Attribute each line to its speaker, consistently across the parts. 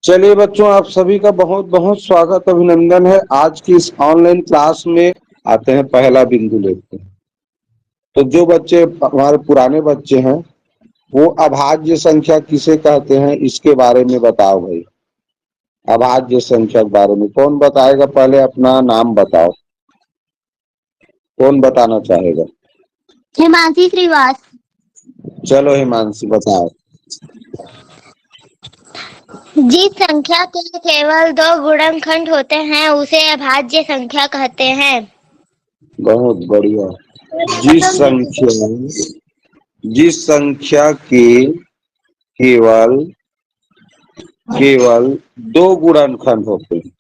Speaker 1: चलिए बच्चों, आप सभी का बहुत बहुत स्वागत अभिनंदन है। आज की इस ऑनलाइन क्लास में आते हैं, पहला बिंदु लेते हैं। तो जो बच्चे हमारे पुराने बच्चे हैं वो अभाज्य संख्या किसे कहते हैं इसके बारे में बताओ भाई। अभाज्य संख्या के बारे में कौन बताएगा? पहले अपना नाम बताओ, कौन बताना चाहेगा?
Speaker 2: हिमांशी श्रीवास।
Speaker 1: चलो हिमांशी बताओ।
Speaker 2: जिस संख्या के केवल दो गुणनखंड होते हैं उसे अभाज्य संख्या कहते हैं।
Speaker 1: बहुत बढ़िया। जिस संख्या के केवल दो गुणनखंड होते हैं,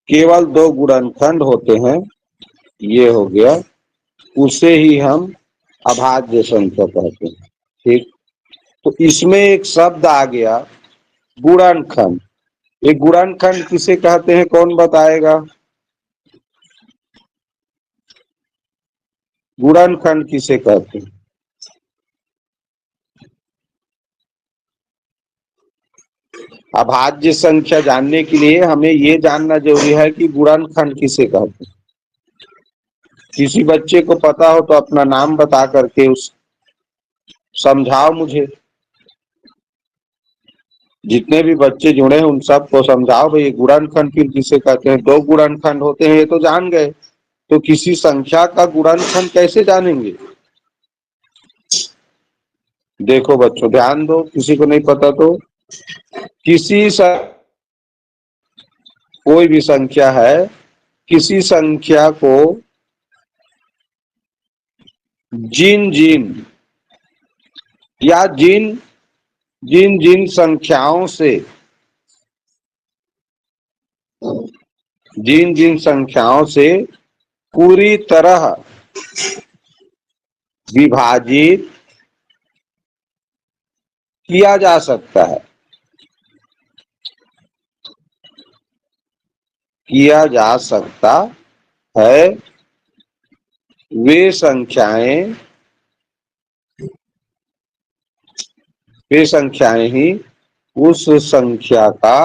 Speaker 1: केवल दो गुणनखंड होते हैं, ये हो गया, उसे ही हम अभाज्य संख्या कहते हैं। ठीक, तो इसमें एक शब्द आ गया गुणनखंड। ये गुणनखंड किसे कहते हैं, कौन बताएगा? गुणनखंड किसे कहते हैं? अभाज्य संख्या जानने के लिए हमें ये जानना जरूरी है कि गुणनखंड किसे कहते हैं। किसी बच्चे को पता हो तो अपना नाम बता करके उस समझाओ मुझे। जितने भी बच्चे जुड़े हैं उन सबको समझाओ भाई गुणनखंड फिर किसे कहते हैं। दो गुणनखंड होते हैं ये तो जान गए, तो किसी संख्या का गुणनखंड कैसे जानेंगे? देखो बच्चों ध्यान दो, किसी को नहीं पता तो कोई भी संख्या है, किसी संख्या को जिन जिन या जिन जिन जिन संख्याओं से पूरी तरह विभाजित किया जा सकता है, वे संख्याएं ही उस संख्या का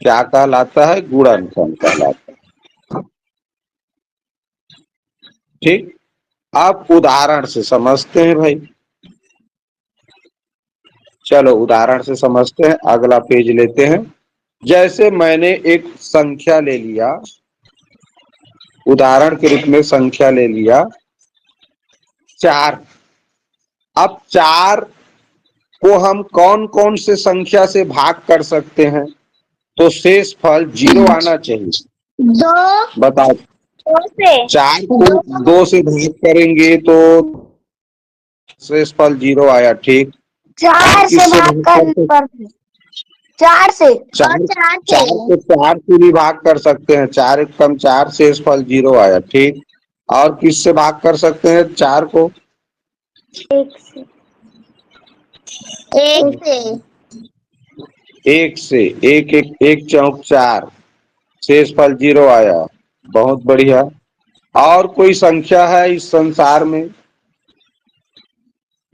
Speaker 1: क्या कहलाता है? गुणनखंड कहलाता है। ठीक, अब उदाहरण से समझते हैं भाई। चलो उदाहरण से समझते हैं, अगला पेज लेते हैं। जैसे मैंने एक संख्या ले लिया, उदाहरण के रूप में संख्या ले लिया 4। अब 4 को हम कौन कौन से संख्या से भाग कर सकते हैं तो शेष फल 0 आना चाहिए?
Speaker 2: दो
Speaker 1: बताओ।
Speaker 2: से
Speaker 1: 4 को 2 से भाग करेंगे तो शेष फल 0 आया। ठीक,
Speaker 2: 4 से भाग कर 4 से
Speaker 1: 4 को 4 से भी भाग कर सकते हैं, 4 एकम 4, शेष फल 0 आया। ठीक, और किससे भाग कर सकते हैं 4 को? एक से। एक चौक 4, शेष फल 0 आया। बहुत बढ़िया। और कोई संख्या है इस संसार में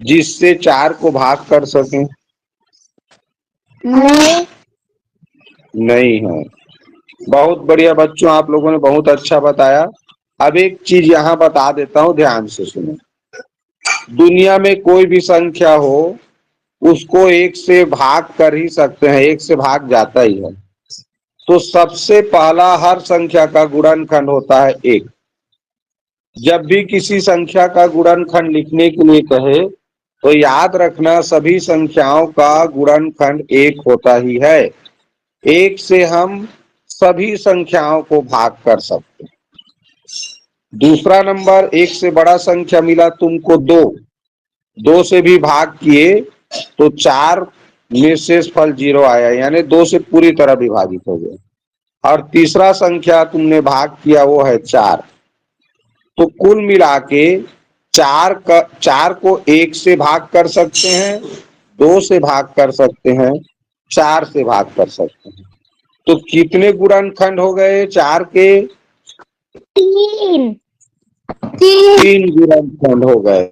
Speaker 1: जिससे 4 को भाग कर सकें? नहीं है। बहुत बढ़िया बच्चों, आप लोगों ने बहुत अच्छा बताया। अब एक चीज यहाँ बता देता हूँ, ध्यान से सुनो। दुनिया में कोई भी संख्या हो उसको 1 से भाग कर ही सकते हैं, 1 से भाग जाता ही है। तो सबसे पहला हर संख्या का गुणनखंड होता है 1। जब भी किसी संख्या का गुणनखंड लिखने के लिए कहे तो याद रखना सभी संख्याओं का गुणनखंड 1 होता ही है। 1 से हम सभी संख्याओं को भाग कर सकते हैं। दूसरा नंबर, 1 से बड़ा संख्या मिला तुमको 2, 2 से भी भाग किए तो 4 में शेष फल 0 आया, यानी 2 से पूरी तरह विभाजित हो गया। और तीसरा संख्या तुमने भाग किया वो है 4। तो कुल मिला के 4 को 1 से भाग कर सकते हैं, 2 से भाग कर सकते हैं, 4 से भाग कर सकते हैं। तो कितने गुणनखंड हो गए 4 के? 3 गुणनखंड हो गए।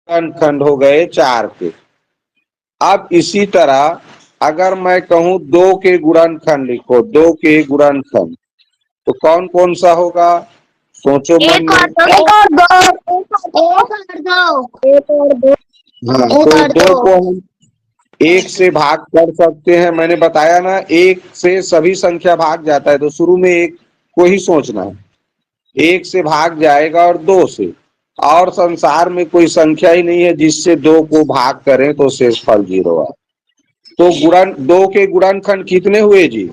Speaker 1: गुणनखंड हो गए 4 के। अब इसी तरह अगर मैं कहूं 2 के गुणनखंड लिखो, 2 के गुणनखंड, तो कौन कौन सा होगा? सोचो मन
Speaker 2: एक
Speaker 1: में।
Speaker 2: और दो, एक और दो, एक और दो,
Speaker 1: हाँ,
Speaker 2: एक
Speaker 1: तो
Speaker 2: और
Speaker 1: 2 को
Speaker 2: दो।
Speaker 1: हम 1 से भाग कर सकते हैं। मैंने बताया ना, 1 से सभी संख्या भाग जाता है, तो शुरू में 1 को ही सोचना है। 1 से भाग जाएगा और 2 से, और संसार में कोई संख्या ही नहीं है जिससे 2 को भाग करें तो शेषफल 0 आए। तो गुणन 2 के गुणनखंड कितने हुए जी?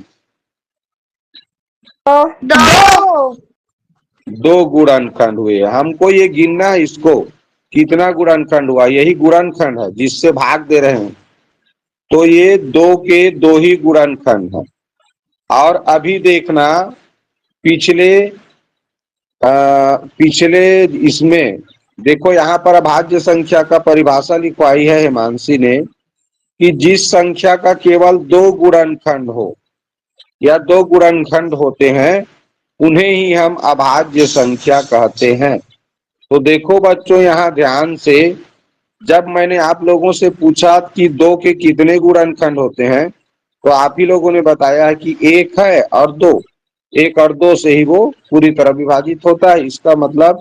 Speaker 2: दो।
Speaker 1: 2 गुणनखंड हुए। हमको ये गिनना है, इसको कितना गुणनखंड हुआ, यही गुणनखंड है जिससे भाग दे रहे हैं। तो ये 2 के 2 ही गुणनखंड है। और अभी देखना पिछले पिछले इसमें देखो, यहाँ पर अभाज्य संख्या का परिभाषा लिखवाई है हिमांशी ने कि जिस संख्या का केवल 2 गुणनखंड हो या 2 गुणनखंड होते हैं उन्हें ही हम अभाज्य संख्या कहते हैं। तो देखो बच्चों, यहाँ ध्यान से, जब मैंने आप लोगों से पूछा कि 2 के कितने गुणनखंड होते हैं, तो आप ही लोगों ने बताया कि 1 है और 2, 1 और 2 से ही वो पूरी तरह विभाजित होता है। इसका मतलब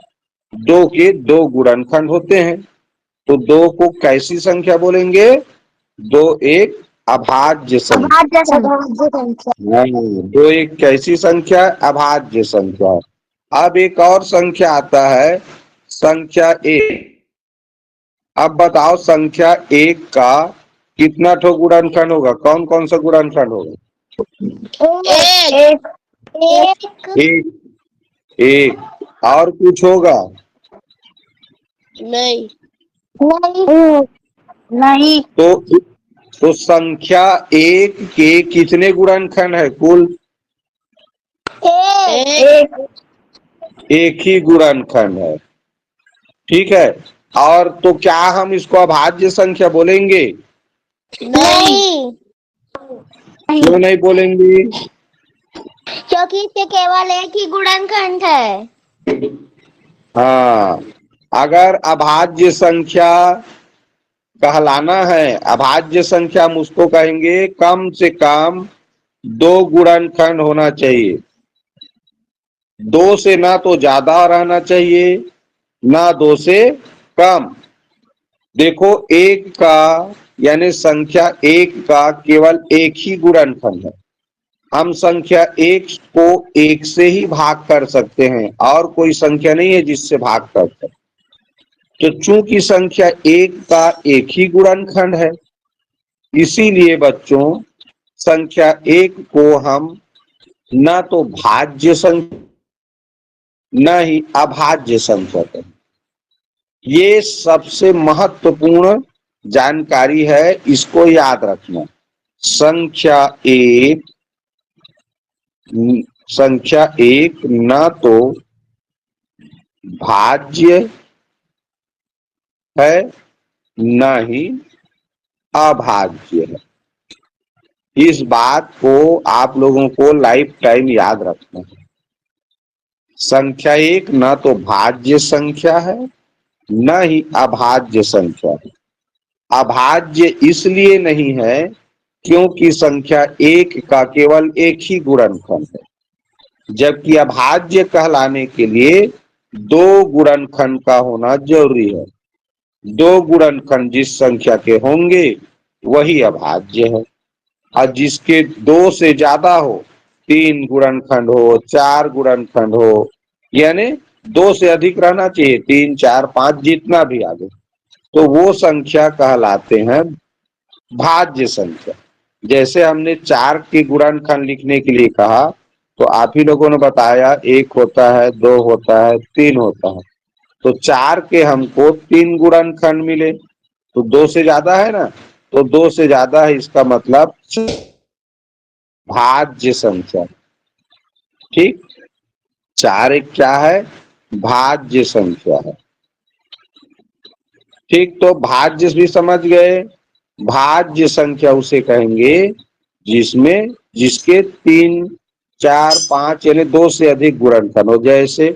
Speaker 1: 2 के 2 गुणनखंड होते हैं। तो 2 को कैसी संख्या बोलेंगे? 2 एक अभाज्य संख्या।
Speaker 2: अभाज्य संख्या।
Speaker 1: नहीं, 2 एक कैसी संख्या? अभाज्य संख्या। अब एक और संख्या आता है, संख्या 1। अब बताओ संख्या 1 का कितना ठो गुणनखंड होगा? कौन कौन सा गुणनखंड होगा?
Speaker 2: एक, एक,
Speaker 1: एक, एक और कुछ होगा?
Speaker 2: नहीं, नहीं,
Speaker 1: तो संख्या 1 के कितने गुणनखंड है कुल?
Speaker 2: एक,
Speaker 1: एक ही गुणनखंड है। ठीक है। और तो क्या हम इसको अभाज्य संख्या बोलेंगे?
Speaker 2: नहीं,
Speaker 1: क्यों नहीं बोलेंगे?
Speaker 2: क्योंकि इसके केवल एक ही गुणनखंड है।
Speaker 1: हाँ, अगर अभाज्य संख्या कहलाना है, अभाज्य संख्या हम उसको कहेंगे कम से कम 2 गुणनखंड होना चाहिए। 2 से ना तो ज्यादा रहना चाहिए, ना 2 से कम। देखो, 1 का यानी संख्या 1 का केवल एक ही गुणनखंड है। हम संख्या 1 को 1 से ही भाग कर सकते हैं, और कोई संख्या नहीं है जिससे भाग कर सकते। तो चूंकि संख्या 1 का एक ही गुणनखंड है, इसीलिए बच्चों संख्या 1 को हम ना तो भाज्य संख्या न ही अभाज्य संख्या कहते। ये सबसे महत्वपूर्ण जानकारी है, इसको याद रखना। संख्या एक न तो भाज्य है न ही अभाज्य है। इस बात को आप लोगों को लाइफ टाइम याद रखना है। संख्या 1 न तो भाज्य संख्या है न ही अभाज्य संख्या है। अभाज्य इसलिए नहीं है क्योंकि संख्या 1 का केवल एक ही गुणनखंड है, जबकि अभाज्य कहलाने के लिए 2 गुणनखंड का होना जरूरी है। 2 गुणनखंड जिस संख्या के होंगे वही अभाज्य है, और जिसके 2 से ज्यादा हो, 3 गुणनखंड हो, 4 गुणनखंड हो, यानी 2 से अधिक रहना चाहिए, 3, 4, 5 जितना भी आगे, तो वो संख्या कहलाते हैं भाज्य संख्या। जैसे हमने 4 के गुणनखंड लिखने के लिए कहा, तो आप ही लोगों ने बताया 1 होता है, 2 होता है, 3 होता है। तो 4 के हमको 3 गुणनखंड मिले, तो 2 से ज्यादा है ना, तो 2 से ज्यादा है, इसका मतलब भाज्य संख्या। ठीक, 4 एक क्या है? भाज्य संख्या है। ठीक, तो भाज्य भी समझ गए। भाज्य संख्या उसे कहेंगे जिसके 3, 4, 5 यानी 2 से अधिक गुणनखंड हो। जैसे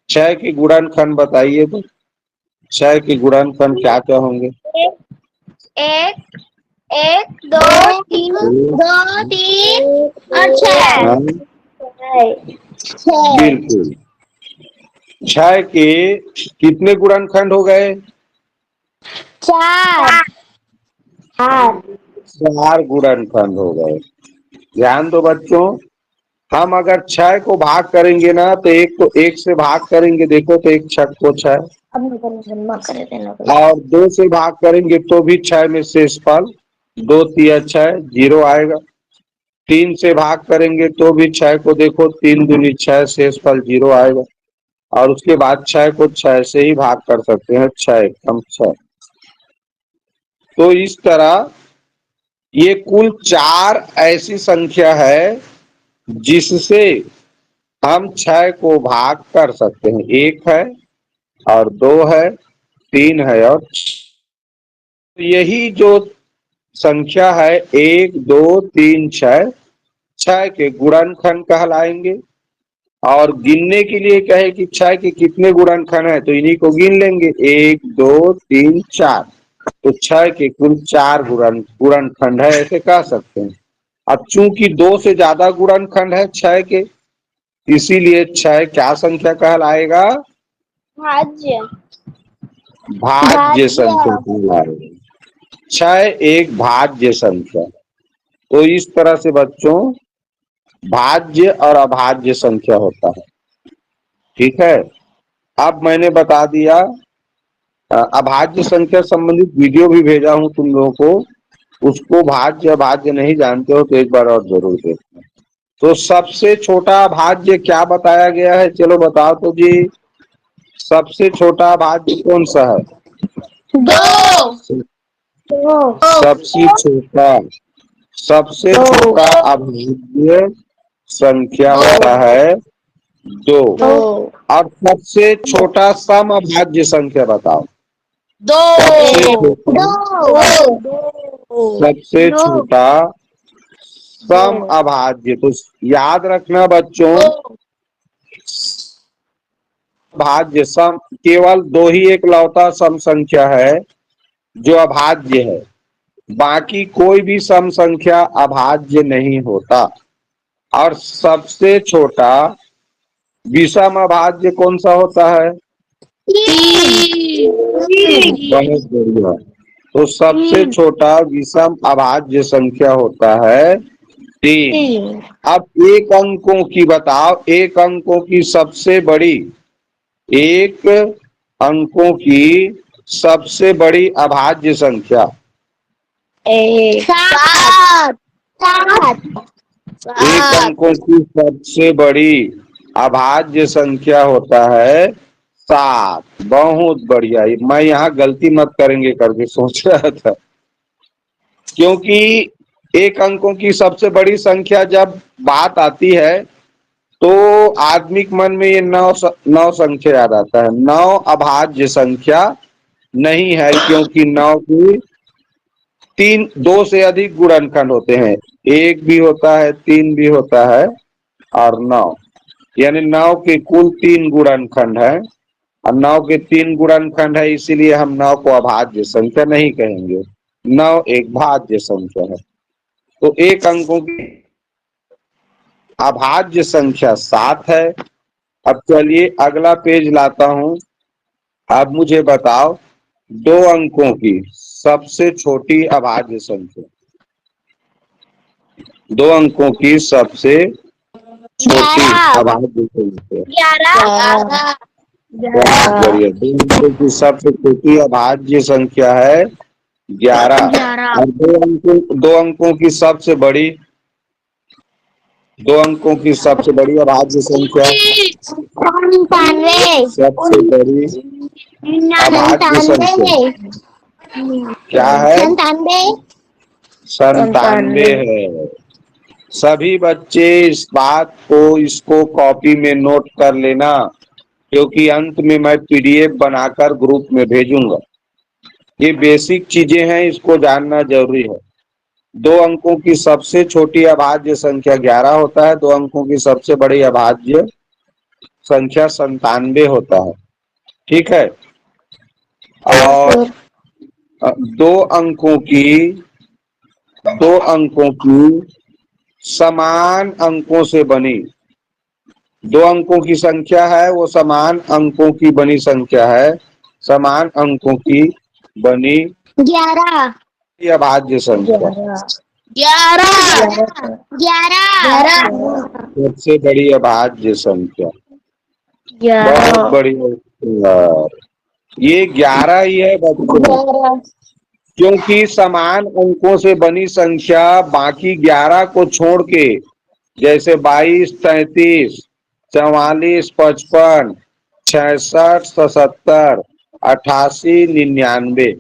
Speaker 1: 6 के गुणनखंड बताइए, तो 6 के गुणनखंड क्या क्या होंगे?
Speaker 2: एक, 1 2 3 2 3 और 6
Speaker 1: हाँ,
Speaker 2: 6
Speaker 1: बिल्कुल। 6 के कितने गुणनखंड हो गए?
Speaker 2: 4 4
Speaker 1: 4 गुणनखंड हो गए। ध्यान दो बच्चों, हम अगर 6 को भाग करेंगे ना तो एक से भाग करेंगे, देखो तो 1 छठ को 6, और 2 से भाग करेंगे तो भी 6 में शेषफल 2 तिया 6 0 आएगा। 3 से भाग करेंगे तो भी 6 को देखो 3 दूनी 6 शेषफल 0 आएगा। और उसके बाद 6 को 6 से ही भाग कर सकते हैं, 6 एकम 6। तो इस तरह ये कुल 4 ऐसी संख्या है जिससे हम 6 को भाग कर सकते हैं। 1 है और 2 है, 3 है और यही जो संख्या है 1 2 3 6, 6 के गुणनखंड कहलाएंगे। और गिनने के लिए कहे कि 6 के कितने गुणनखंड है तो इन्हीं को गिन लेंगे, 1 2 3 4। तो 6 के कुल 4 गुणनखंड है, ऐसे कह सकते हैं। अब चूंकि 2 से ज्यादा गुणनखंड है 6 के, इसीलिए 6 क्या संख्या कहलाएगा?
Speaker 2: भाज्य
Speaker 1: भाज्य संख्या कहलाएगा। 6 एक भाज्य संख्या। तो इस तरह से बच्चों भाज्य और अभाज्य संख्या होता है। ठीक है, अब मैंने बता दिया। अभाज्य संख्या संबंधित वीडियो भी भेजा हूं तुम लोगों को, उसको भाज्य अभाज्य नहीं जानते हो तो एक बार और जरूर देखना। तो सबसे छोटा अभाज्य क्या बताया गया है, चलो बताओ तो जी। सबसे छोटा अभाज्य कौन सा है?
Speaker 2: 2
Speaker 1: सबसे छोटा अभाज्य संख्या होता है 2। और सबसे छोटा सम अभाज्य संख्या बताओ।
Speaker 2: 2
Speaker 1: सबसे छोटा सम अभाज्य, तो याद रखना बच्चों, भाज्य सम केवल 2 ही एकलौता सम संख्या है जो अभाज्य है, बाकी कोई भी सम संख्या अभाज्य नहीं होता। और सबसे छोटा विषम अभाज्य कौन सा होता है? बहुत बढ़िया। तो सबसे छोटा विषम अभाज्य संख्या होता है 3। अब एक अंकों की बताओ, एक अंकों की सबसे बड़ी, एक अंकों की सबसे बड़ी अभाज्य संख्या।
Speaker 2: 7
Speaker 1: एक अंकों की सबसे बड़ी अभाज्य संख्या होता है 7। बहुत बढ़िया, मैं यहाँ गलती मत करेंगे करके सोच रहा था, क्योंकि एक अंकों की सबसे बड़ी संख्या जब बात आती है तो आदमी के मन में ये नौ संख्या याद आता है। 9 अभाज्य संख्या नहीं है, क्योंकि 9 की 2 से अधिक गुणनखंड होते हैं, 1 भी होता है, 3 भी होता है और 9, यानी 9 के कुल 3 गुणनखंड है। और 9 के 3 गुणनखंड है, इसीलिए हम 9 को अभाज्य संख्या नहीं कहेंगे, 9 एक भाज्य संख्या है। तो एक अंकों की अभाज्य संख्या 7 है। अब चलिए अगला पेज लाता हूं। अब मुझे बताओ 2 अंकों की सबसे छोटी अभाज्य संख्या। 2 अंकों की सबसे छोटी अभाज्य संख्या।
Speaker 2: 11
Speaker 1: बहुत बढ़िया। 2 अंकों की सबसे छोटी अभाज्य संख्या है 11। और 2 अंकों की सबसे बड़ी, 2 अंकों की सबसे बड़ी अभाज्य संख्या,
Speaker 2: 97
Speaker 1: सबसे बड़ी अभाज्य संख्या क्या है? 97 है। सभी बच्चे इस बात को, इसको कॉपी में नोट कर लेना, क्योंकि अंत में मैं पीडीएफ बनाकर ग्रुप में भेजूंगा। ये बेसिक चीजें हैं, इसको जानना जरूरी है। 2 अंकों की सबसे छोटी अभाज्य संख्या 11 होता है, 2 अंकों की सबसे बड़ी अभाज्य संख्या 97 होता है। ठीक है। और 2 अंकों की दो अंकों की समान अंकों से बनी, दो अंकों की संख्या है वो समान अंकों की बनी संख्या है, समान अंकों की बनी
Speaker 2: 11
Speaker 1: या अभाज्य संख्या।
Speaker 2: 11 11
Speaker 1: सबसे बड़ी अभाज्य संख्या। बहुत
Speaker 2: 11
Speaker 1: बढ़िया यार। ये 11 ही है बच्चों, क्योंकि समान अंकों से बनी संख्या बाकी 11 को छोड़ के, जैसे 22, 33, 44, 55, 66, 77, 88, 99,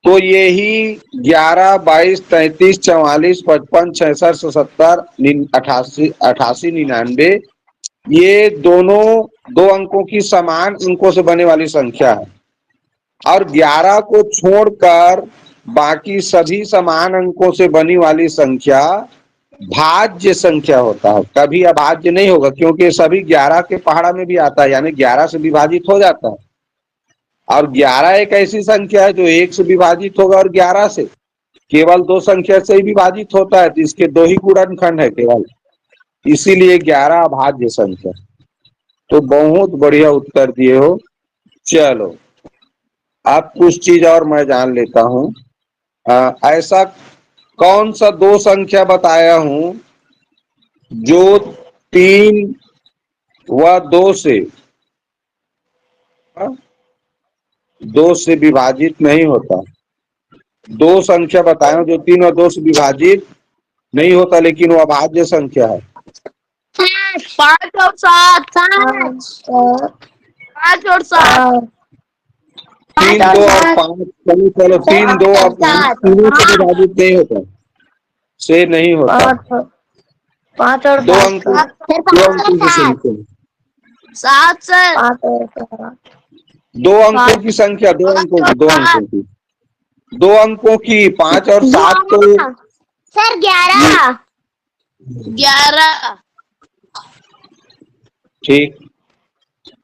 Speaker 1: तो यही 11, 22, 33, 44, 55, 66, 77, 88, 88, 99, ये दोनों दो अंकों की समान अंकों से बने वाली संख्या है। और 11 को छोड़कर बाकी सभी समान अंकों से बनी वाली संख्या भाज्य संख्या होता है, कभी अभाज्य नहीं होगा, क्योंकि सभी 11 के पहाड़ा में भी आता है, यानी 11 से विभाजित हो जाता है। और 11 एक ऐसी संख्या है जो 1 से विभाजित होगा और 11 से केवल दो संख्या से ही विभाजित होता है, तो इसके दो ही गुणनखंड है केवल, इसीलिए 11 अभाज्य संख्या। तो बहुत बढ़िया उत्तर दिए हो। चलो अब कुछ चीज और मैं जान लेता हूं। ऐसा कौन सा दो संख्या बताया हूं जो 3 व 2 से 2 से विभाजित नहीं होता। दो संख्या बताया हूं जो 3 और 2 से विभाजित नहीं होता, लेकिन वो अभाज्य संख्या है।
Speaker 2: 5 और 7 5 और 7
Speaker 1: 3, 2 और 5, चलो चलो 3, 2 और 5 तीनों से विभाजित नहीं होता, से नहीं होता।
Speaker 2: 5 और
Speaker 1: दो अंकों की संख्या,
Speaker 2: 7 से
Speaker 1: 2 अंकों की संख्या, 2 अंकों की, 2 अंकों की 5 और 7 तो
Speaker 2: सर 11
Speaker 1: ठीक।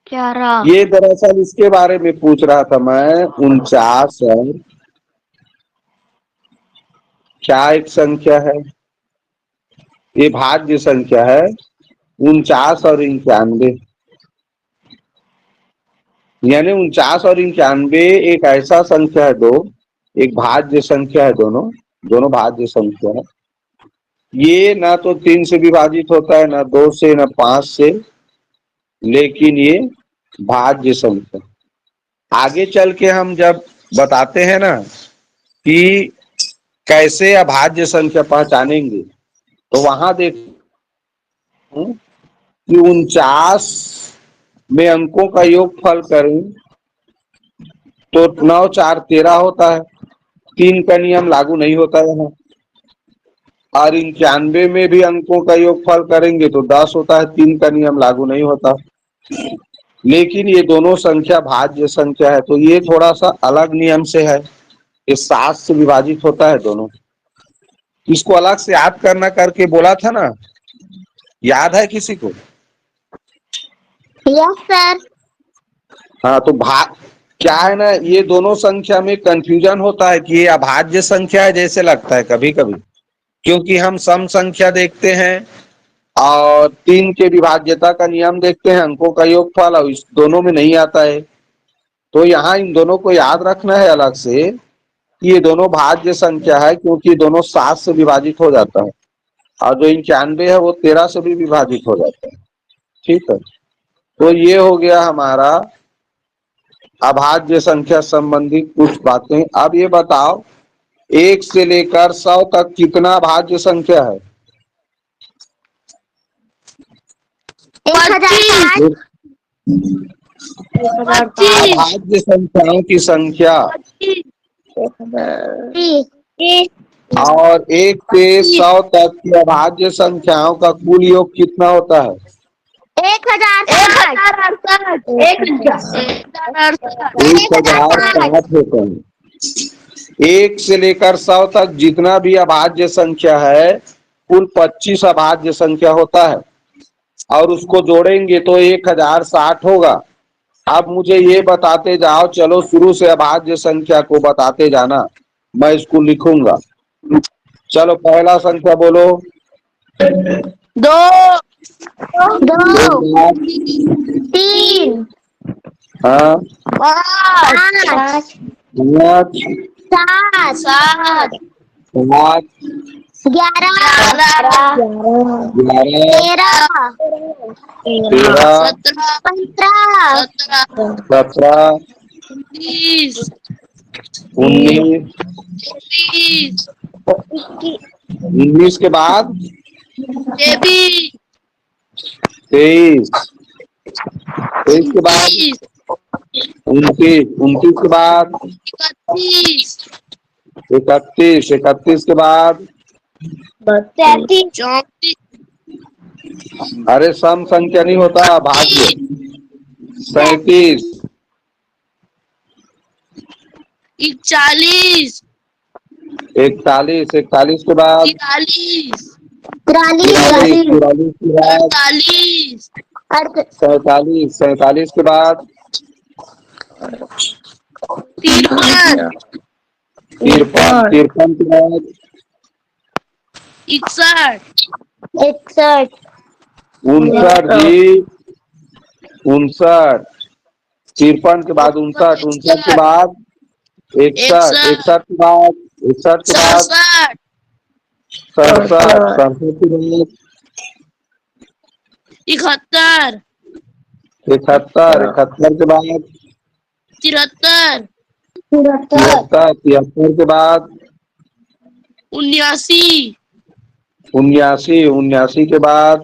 Speaker 2: 11
Speaker 1: ये दरअसल इसके बारे में पूछ रहा था मैं। 49 और क्या एक संख्या है, ये भाज्य संख्या है। 49 और 91, यानी 49 और 91 एक ऐसा संख्या है, दो एक भाज्य संख्या है, दोनों भाज्य संख्या है। ये ना तो 3 से विभाजित होता है, ना 2 से, ना 5 से, लेकिन ये भाज्य संख्या। आगे चल के हम जब बताते हैं ना कि कैसे अभाज्य संख्या पहचानेंगे, तो वहां देखो कि 49 में अंकों का योगफल करें तो 9, 4, 13 होता है, 3 का नियम लागू नहीं होता यहाँ। और 91 में भी अंकों का योगफल करेंगे तो 10 होता है, 3 का नियम लागू नहीं होता। लेकिन ये दोनों संख्या भाज्य संख्या है, तो ये थोड़ा सा अलग नियम से है, ये 7 से विभाजित होता है दोनों। इसको अलग से याद करना करके बोला था ना, याद है किसी को?
Speaker 2: Yes sir.
Speaker 1: हाँ, तो क्या है ना, ये दोनों संख्या में कंफ्यूजन होता है कि ये अभाज्य संख्या है जैसे लगता है कभी कभी, क्योंकि हम सम संख्या देखते हैं और 3 के विभाज्यता का नियम देखते हैं, अंकों का योगफल, और इस दोनों में नहीं आता है। तो यहाँ इन दोनों को याद रखना है अलग से कि ये दोनों भाज्य संख्या है, क्योंकि दोनों 7 से विभाजित हो जाता है, और जो 91 है वो 13 से भी विभाजित हो जाता है। ठीक है, तो ये हो गया हमारा अभाज्य संख्या संबंधी कुछ बातें। अब ये बताओ 1 से लेकर 100 तक कितना भाज्य संख्या है?
Speaker 2: 1000
Speaker 1: अभाज्य संख्याओं की संख्या। और 1 से 100 तक की अभाज्य संख्याओं का कुल योग कितना होता है?
Speaker 2: 1060
Speaker 1: होता है। 1 से लेकर 100 तक जितना भी अभाज्य संख्या है कुल 25 अभाज्य संख्या होता है, और उसको जोड़ेंगे तो 1060 होगा। अब मुझे ये बताते जाओ, चलो शुरू से अभाज्य संख्या को बताते जाना, मैं इसको लिखूंगा। चलो पहला संख्या बोलो।
Speaker 2: 2
Speaker 1: एक
Speaker 2: 2
Speaker 1: बार।
Speaker 2: 3
Speaker 1: हाँ।
Speaker 2: 5
Speaker 1: पाँच।
Speaker 2: 7
Speaker 1: पाँच।
Speaker 2: 11
Speaker 1: ग्यारह।
Speaker 2: 13
Speaker 1: तेरह।
Speaker 2: 15
Speaker 1: 17।
Speaker 2: 20
Speaker 1: उन्नीस। 19 के बाद
Speaker 2: 23
Speaker 1: 23। 23 के बाद 29। 29 के बाद
Speaker 2: 31
Speaker 1: 31। 31 के बाद
Speaker 2: 34
Speaker 1: अरे सम संख्या नहीं होता, भाग्य। 37।
Speaker 2: 41
Speaker 1: 41। 41 के बाद
Speaker 2: 43
Speaker 1: 43। 43 के बाद
Speaker 2: 48
Speaker 1: 47। 47 के बाद
Speaker 2: 53
Speaker 1: 53। 53 के बाद
Speaker 2: 61
Speaker 1: 59 जी। 59। 53 के बाद 59। 59 के बाद 61। 61 के बाद 61 के बाद 67। 67 के बाद
Speaker 2: 71
Speaker 1: 71। 71 के बाद
Speaker 2: 73
Speaker 1: 73। 73 के बाद
Speaker 2: 79
Speaker 1: 79। 79 के बाद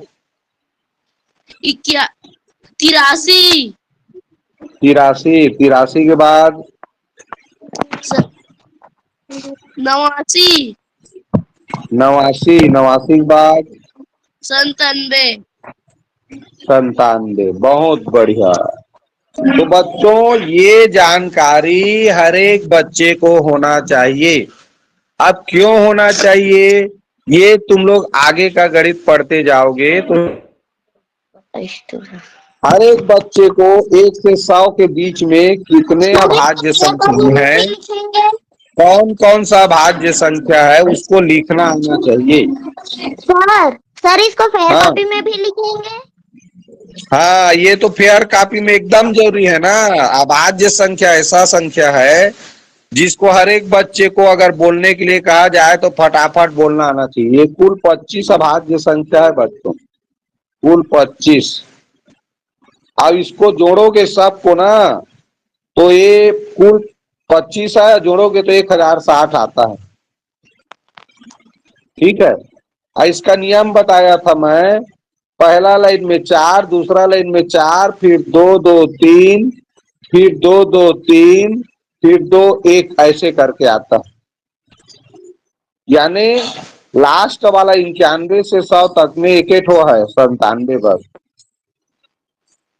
Speaker 2: 83
Speaker 1: 83। 83 के बाद
Speaker 2: 89
Speaker 1: 89। 89 के बाद
Speaker 2: 97
Speaker 1: 97। बहुत बढ़िया। तो बच्चों ये जानकारी हर एक बच्चे को होना चाहिए। अब क्यों होना चाहिए, ये तुम लोग आगे का गणित पढ़ते जाओगे तो हर एक बच्चे को 1 से 100 के बीच में कितने अभाज्य संख्या है, कौन कौन सा अभाज्य संख्या है, उसको लिखना आना चाहिए।
Speaker 2: सर इसको फेयर
Speaker 1: हाँ
Speaker 2: कॉपी में भी लिखेंगे?
Speaker 1: हाँ, ये तो फेयर कॉपी में एकदम जरूरी है ना। अभाज्य संख्या ऐसा संख्या है जिसको हर एक बच्चे को अगर बोलने के लिए कहा जाए तो फटाफट बोलना आना चाहिए। ये कुल 25 अभाज्य संख्या है बच्चों, कुल 25। अब इसको जोड़ोगे सबको ना तो ये कुल 25 है, जोड़ोगे तो 1060 आता है। ठीक है। इसका नियम बताया था मैं, पहला लाइन में 4, दूसरा लाइन में 4, फिर 2 2 3, फिर 2 2 3, फिर 2 1, ऐसे करके आता। यानी लास्ट वाला 91 से 100 तक में एक एक ठो है, 97 बस।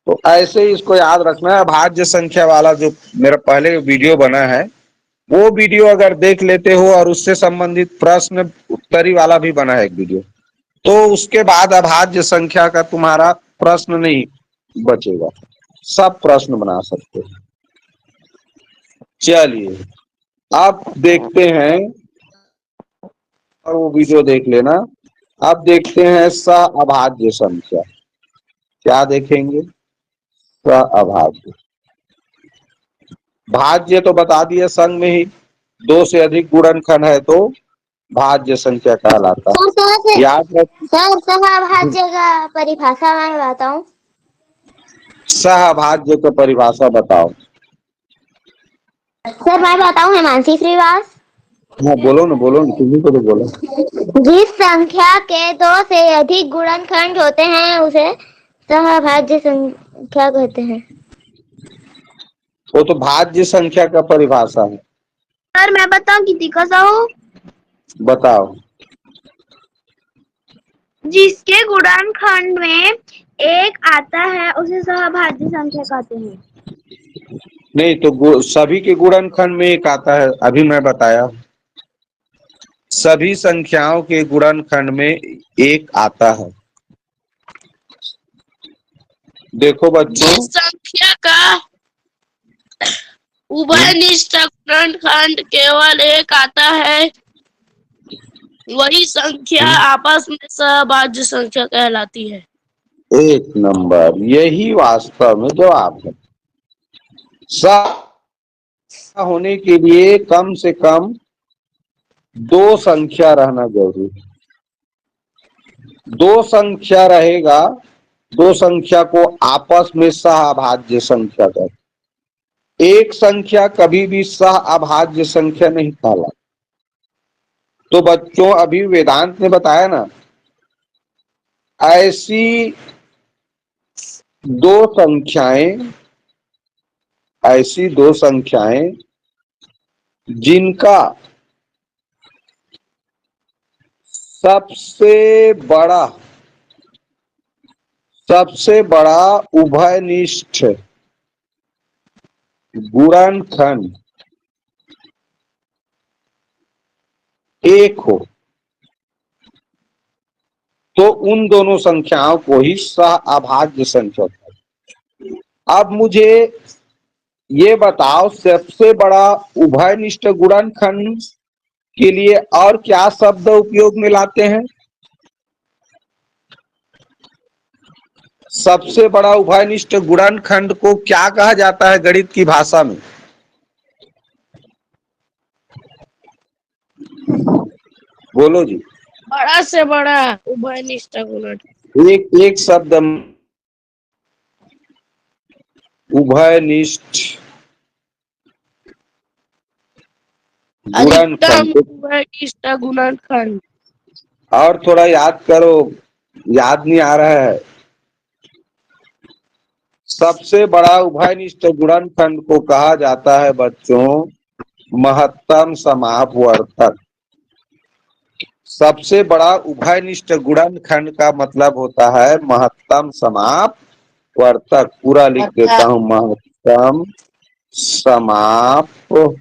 Speaker 1: तो ऐसे ही इसको याद रखना है। भाज्य संख्या वाला जो मेरा पहले वीडियो बना है वो वीडियो अगर देख लेते हो, और उससे संबंधित प्रश्न उत्तरी वाला भी बना है एक वीडियो, तो उसके बाद अभाज्य संख्या का तुम्हारा प्रश्न नहीं बचेगा, सब प्रश्न बना सकते हैं। चलिए अब देखते हैं, और वो वीडियो देख लेना। अब देखते हैं सअभाज्य संख्या। क्या देखेंगे? सअभाज्य। भाज्य तो बता दिए संग में ही, 2 से अधिक गुणनखंड है तो भाज्य संख्या कहलाता है। याद रख,
Speaker 2: सर सहभाज्य का परिभाषा मैं बताऊं?
Speaker 1: सहभाज्य को परिभाषा बताओ।
Speaker 2: सर मैं बताऊं, हिमांशी श्रीवास।
Speaker 1: हाँ बोलो ना, बोलो ना, तुम्ही को तो बोलो।
Speaker 2: जिस संख्या के 2 से अधिक गुणनखंड होते हैं उसे सहभाज्य संख्या कहते हैं।
Speaker 1: वो तो भाज्य संख्या का परिभाषा है।
Speaker 2: सर मैं बताऊं कितनी का हूँ?
Speaker 1: बताओ।
Speaker 2: जिसके गुणनखंड में 1 आता है उसे सहभाज्य संख्या कहते हैं।
Speaker 1: नहीं तो सभी के गुणनखंड में 1 आता है, अभी मैं बताया। सभी संख्याओं के गुणनखंड में 1 आता है। देखो बच्चों,
Speaker 2: जिस संख्या का उभयनिष्ठ गुणनखंड केवल 1 आता है
Speaker 3: वही संख्या आपस में सहभाज्य संख्या कहलाती है।
Speaker 1: एक नंबर, यही वास्तव में जवाब है। होने के लिए कम से कम दो संख्या रहना जरूरी है। दो संख्या रहेगा, दो संख्या को आपस में सहअभाज्य संख्या कहते। एक संख्या कभी भी सहअभाज्य संख्या नहीं कहलाती। तो बच्चों अभी वेदांत ने बताया ना, ऐसी दो संख्याएं जिनका सबसे बड़ा उभयनिष्ठ गुणनखंड एक हो, तो उन दोनों संख्याओं को ही सहअभाज्य संख्या कहते हैं। अब मुझे ये बताओ, सबसे बड़ा उभयनिष्ठ गुणनखंड के लिए और क्या शब्द उपयोग में लाते हैं? सबसे बड़ा उभयनिष्ठ गुणनखंड को क्या कहा जाता है गणित की भाषा में? बोलो जी।
Speaker 3: बड़ा से बड़ा उभयनिष्ठ गुणन।
Speaker 1: एक शब्द, उभयनिष्ठ
Speaker 3: अधिकतम
Speaker 1: गुणनखंड।
Speaker 3: उभयनिष्ठ गुणनखंड।
Speaker 1: और थोड़ा याद करो, याद नहीं आ रहा है। सबसे बड़ा उभयनिष्ठ गुणनखंड को कहा जाता है बच्चों महत्तम समापवर्तक। सबसे बड़ा उभयनिष्ठ गुणनखंड का मतलब होता है महत्तम समापवर्तक। पूरा लिख देता हूं, महत्तम समापवर्तक।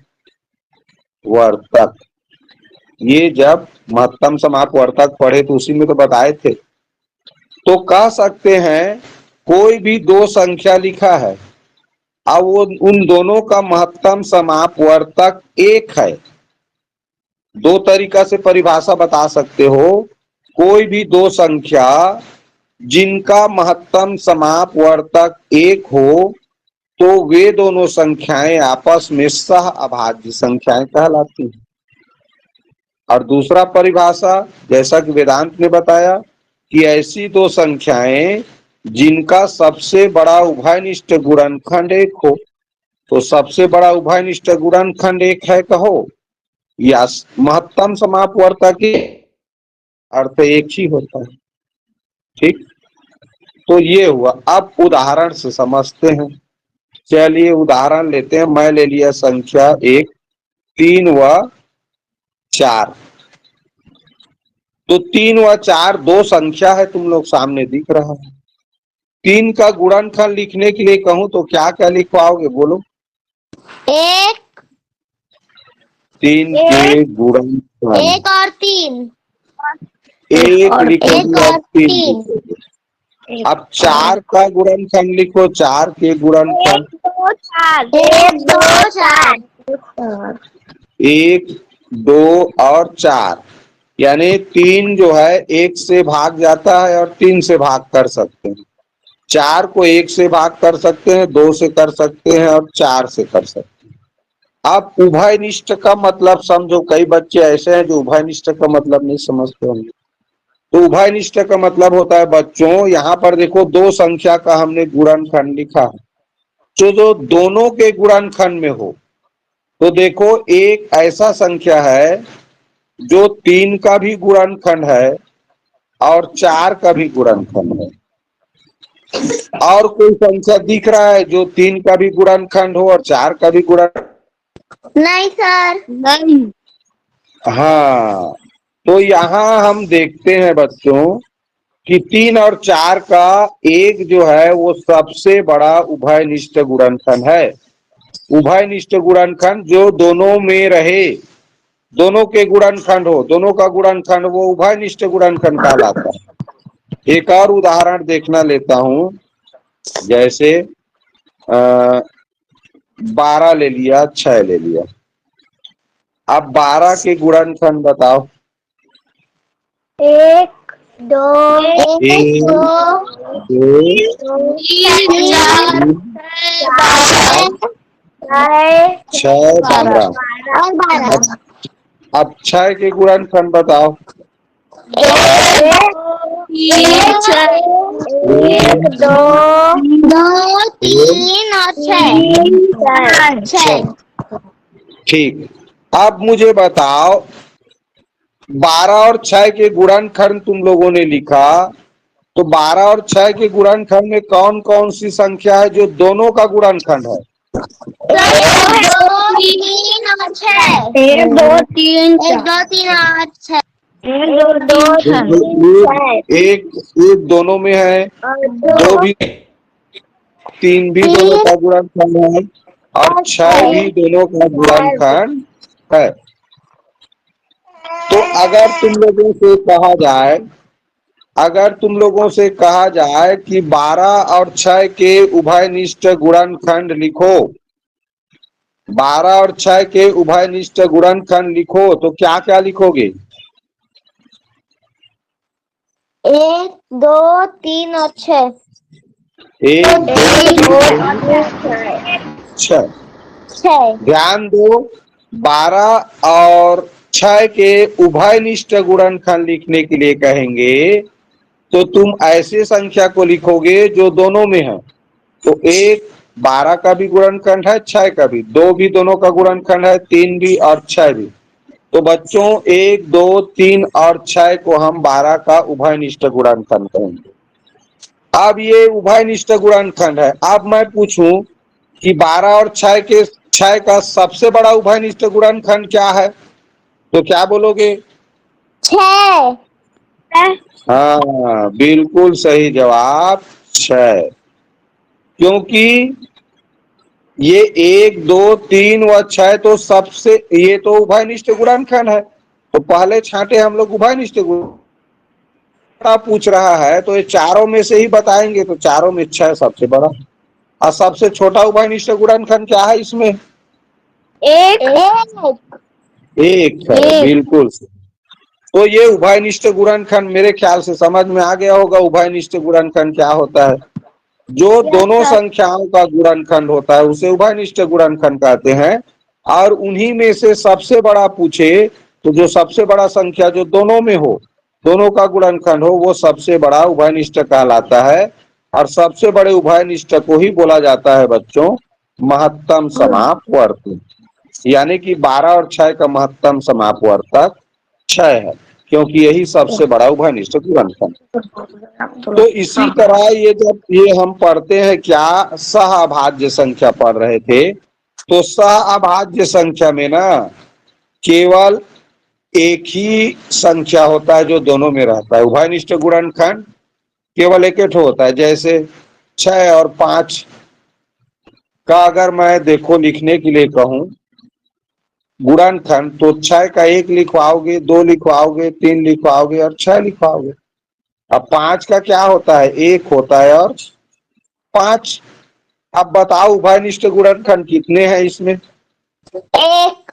Speaker 1: ये जब महत्तम समापवर्तक पढ़े तो उसी में तो बताए थे। तो कह सकते हैं कोई भी दो संख्या लिखा है, अब वो उन दोनों का महत्तम समापवर्तक एक है। दो तरीका से परिभाषा बता सकते हो, कोई भी दो संख्या जिनका महत्तम समापवर्तक एक हो, तो वे दोनों संख्याएं आपस में सहअभाज्य संख्याएं कहलाती हैं। और दूसरा परिभाषा, जैसा कि वेदांत ने बताया कि ऐसी दो संख्याएं जिनका सबसे बड़ा उभयनिष्ठ गुणनखंड एक हो, तो सबसे बड़ा उभयनिष्ठ गुणनखंड एक है कहो, या महत्तम समापवर्तक के अर्थ एक ही होता है। ठीक, तो ये हुआ। अब उदाहरण से समझते हैं। चलिए उदाहरण लेते हैं। मैं ले लिया संख्या एक, 3 व 4। तो 3 व 4 दो संख्या है, तुम लोग सामने दिख रहा है। 3 का गुणनखंड लिखने के लिए कहूं तो क्या क्या लिखवाओगे, बोलो?
Speaker 2: एक
Speaker 1: 3 के गुणनखंड,
Speaker 2: एक और 3,
Speaker 1: एक लिखोगे
Speaker 2: एक
Speaker 1: और
Speaker 2: और
Speaker 1: 3
Speaker 2: 3,
Speaker 1: लिखोगे। अब 4 का गुणनखंड लिखो, 4 के गुणनखंड।
Speaker 2: 1 2 4,
Speaker 1: 1 2 और 4, यानी 3 जो है 1 से भाग जाता है और 3 से भाग कर सकते हैं। 4 को 1 से भाग कर सकते हैं, 2 से कर सकते हैं और 4 से कर सकते हैं। अब उभयनिष्ठ का मतलब समझो। कई बच्चे ऐसे हैं जो उभयनिष्ठ का मतलब नहीं समझते होंगे। तो उभयनिष्ठ का मतलब होता है बच्चों, यहाँ पर देखो दो संख्या का हमने गुणनखंड लिखा है, जो दोनों के गुणनखंड में हो। तो देखो एक ऐसा संख्या है जो 3 का भी गुणनखंड है और 4 का भी गुणनखंड है। और कोई संख्या दिख रहा है जो 3 का भी गुणनखंड हो और 4 का भी गुणन?
Speaker 2: नहीं सर,
Speaker 3: नहीं।
Speaker 1: हाँ, तो यहाँ हम देखते हैं बच्चों कि 3 और 4 का एक जो है वो सबसे बड़ा उभयनिष्ठ गुणनखंड है। उभयनिष्ठ गुणनखंड जो दोनों में रहे, दोनों के गुणनखंड हो, दोनों का गुणनखंड, वो उभयनिष्ठ गुणनखंड कहलाता है। एक और उदाहरण देखना लेता हूं, जैसे 12 ले लिया, 6 ले लिया। अब 12 के गुणनखंड बताओ।
Speaker 2: एक दो
Speaker 1: एक,
Speaker 2: दो
Speaker 1: दो,
Speaker 3: तीन, चार,
Speaker 1: छह, बारह।
Speaker 2: और 12।
Speaker 1: अब छह के गुणनखंड बताओ।
Speaker 3: तीन, चार,
Speaker 2: एक दो
Speaker 1: एक,
Speaker 2: 3 और 6
Speaker 1: छह। ठीक। अब मुझे बताओ 12 और 6 के गुणनखंड तुम लोगों ने लिखा, तो 12 और 6 के गुणनखंड में कौन कौन सी संख्या है जो दोनों का गुणनखंड है?
Speaker 2: एक दो तीन और 6।
Speaker 3: एक, दो, तीन,
Speaker 2: एक दो तीन और 6।
Speaker 3: एक, दो, तीन,
Speaker 1: एक दोनों में है,
Speaker 2: और
Speaker 1: दो भी, तीन भी दोनों का गुणनखंड है, और 6 भी दोनों का गुणनखंड है। तो अगर तुम लोगों से कहा जाए कि 12 और 6 के उभयनिष्ठ गुणनखंड लिखो, 12 और 6 के उभयनिष्ठ गुणनखंड लिखो, तो क्या क्या लिखोगे?
Speaker 2: एक दो तीन और 6।
Speaker 1: एक, दो, छह।
Speaker 2: 6।
Speaker 1: ध्यान दो, 12 और 6 के उभयनिष्ठ गुणनखंड लिखने के लिए कहेंगे तो तुम ऐसे संख्या को लिखोगे जो दोनों में है। तो एक 12 का भी गुणनखंड है, 6 का भी, दो भी दोनों का गुणनखंड है, तीन भी और 6 भी। तो बच्चों 1, 2, 3 और 6 को हम 12 का उभयनिष्ठ गुणनखंड कहेंगे। अब ये उभयनिष्ठ गुणनखंड है। अब मैं पूछूं कि 12 और 6 का सबसे बड़ा उभयनिष्ठ गुणनखंड क्या है, तो क्या बोलोगे?
Speaker 2: 6।
Speaker 1: हाँ, बिल्कुल सही जवाब, 6। क्योंकि ये 1, 2, 3 व 6 तो सबसे, ये तो उभयनिष्ठ गुणनखंड है। तो पहले छांटे हम लोग उभयनिष्ठ गुणनखंड पूछ रहा है, तो ये चारों में से ही बताएंगे, तो चारों में 6 सबसे बड़ा। और सबसे छोटा उभयनिष्ठ गुणनखंड क्या है इसमें?
Speaker 2: एक
Speaker 1: एक है, बिल्कुल। तो ये उभयनिष्ठ गुणनखंड मेरे ख्याल से समझ में आ गया होगा। उभयनिष्ठ गुणनखंड क्या होता है? जो दोनों संख्याओं का गुणनखंड होता है उसे उभयनिष्ठ गुणनखंड कहते हैं। और उन्हीं में से सबसे बड़ा पूछे तो जो सबसे बड़ा संख्या जो दोनों में हो, दोनों का गुणनखंड हो, वो सबसे बड़ा उभयनिष्ठ कहलाता है। और सबसे बड़े उभयनिष्ठ को ही बोला जाता है बच्चों महत्तम समापवर्ती। यानी कि 12 और 6 का महत्तम समापवर्तक 6 है, क्योंकि यही सबसे बड़ा उभयनिष्ठ गुणनखंड। तो इसी तरह ये जब ये हम पढ़ते हैं, क्या सहअभाज्य संख्या पढ़ रहे थे, तो सहअभाज्य संख्या में ना केवल एक ही संख्या होता है जो दोनों में रहता है। उभयनिष्ठ गुणनखंड केवल एक ही होता है। जैसे 6 और 5 का अगर मैं देखो लिखने के लिए कहूं गुणनखंड, तो 6 का 1 लिखवाओगे, 2 लिखवाओगे, 3 लिखवाओगे और 6 लिखवाओगे। अब 5 का क्या होता है? 1 होता है और 5। अब बताओ उभयनिष्ठ गुणनखंड कितने हैं इसमें?
Speaker 2: एक।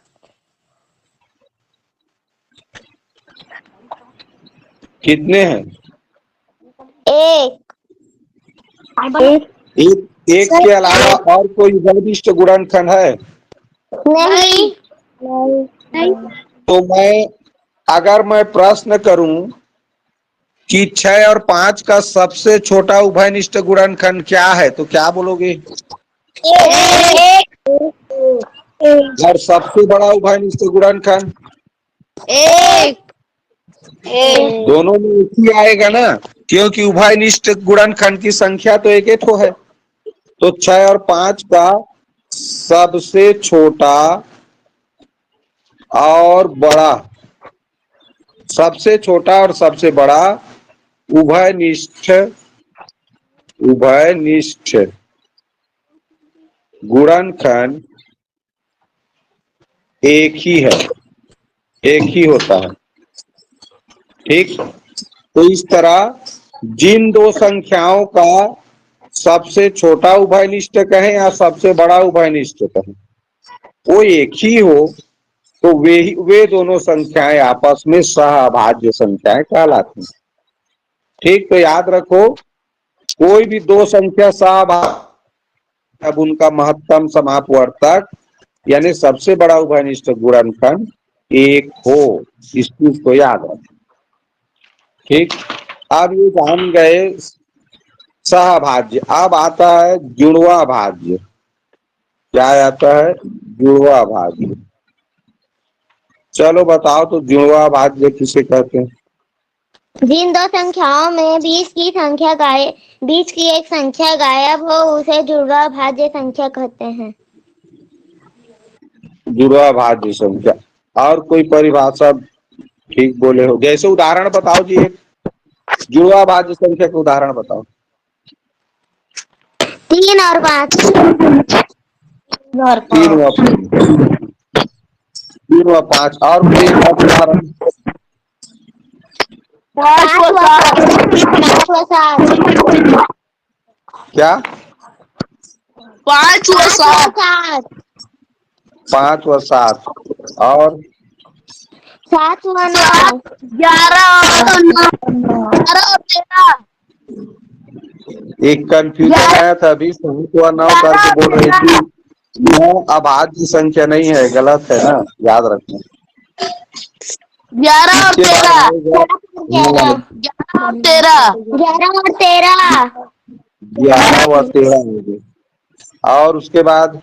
Speaker 1: कितने हैं?
Speaker 2: एक।
Speaker 1: एक के अलावा और कोई उभयनिष्ठ गुणनखंड है?
Speaker 2: नहीं।
Speaker 1: तो अगर मैं प्रश्न करूं कि 6 और 5 का सबसे छोटा उभयनिष्ठ गुणनखंड क्या है, तो क्या बोलोगे? और सबसे बड़ा उभयनिष्ठ गुणनखंड?
Speaker 2: एक।
Speaker 1: दोनों में एक ही आएगा ना, क्योंकि उभयनिष्ठ गुणनखंड की संख्या तो एक एक है। तो 6 और 5 का सबसे छोटा और बड़ा, सबसे छोटा और सबसे बड़ा उभयनिष्ठ गुणनखंड एक ही है, एक ही होता है। ठीक। तो इस तरह जिन दो संख्याओं का सबसे छोटा उभयनिष्ठ कहें या सबसे बड़ा उभयनिष्ठ कहें, वो एक ही हो, तो वे दोनों संख्याएं आपस में सहअभाज्य संख्याएं कहलाती हैं। ठीक, तो याद रखो, कोई भी दो संख्या सहअभाज्य, अब उनका महत्तम समापवर्तक यानी सबसे बड़ा उभयनिष्ठ गुणनखंड एक हो, इस चीज को याद रखो। ठीक, अब ये जान गए सहअभाज्य। अब आता है जुड़वा भाज्य। क्या आता है? जुड़वा भाज्य। चलो बताओ तो जुड़वा भाज्य किसे कहते हैं?
Speaker 2: जिन दो संख्याओं में बीच की एक संख्या गायब हो उसे जुड़वा भाज्य संख्या कहते हैं।
Speaker 1: जुड़वा भाज्य संख्या। और कोई परिभाषा ठीक बोले हो? जैसे उदाहरण बताओ जी, एक जुड़वा भाज्य संख्या का उदाहरण बताओ।
Speaker 2: 3 और 5।
Speaker 1: 3 व 5। और कोई एक उदाहरण?
Speaker 3: 5 व 7।
Speaker 2: 5 व 7।
Speaker 1: क्या?
Speaker 3: 5 व 7।
Speaker 1: 5 व 7। और
Speaker 2: 7 व 9।
Speaker 3: 11 और 9। 11 और 13।
Speaker 1: एक कंफ्यूजन आया था अभी, 7 व 9 करके बोल रही थी। 9 अभाज्य संख्या नहीं है, गलत है ना, याद रखना।
Speaker 3: 11 और 13।
Speaker 2: 11
Speaker 3: 11 और 13।
Speaker 2: 11 और 13।
Speaker 1: 11 व 13 हो गए। और उसके बाद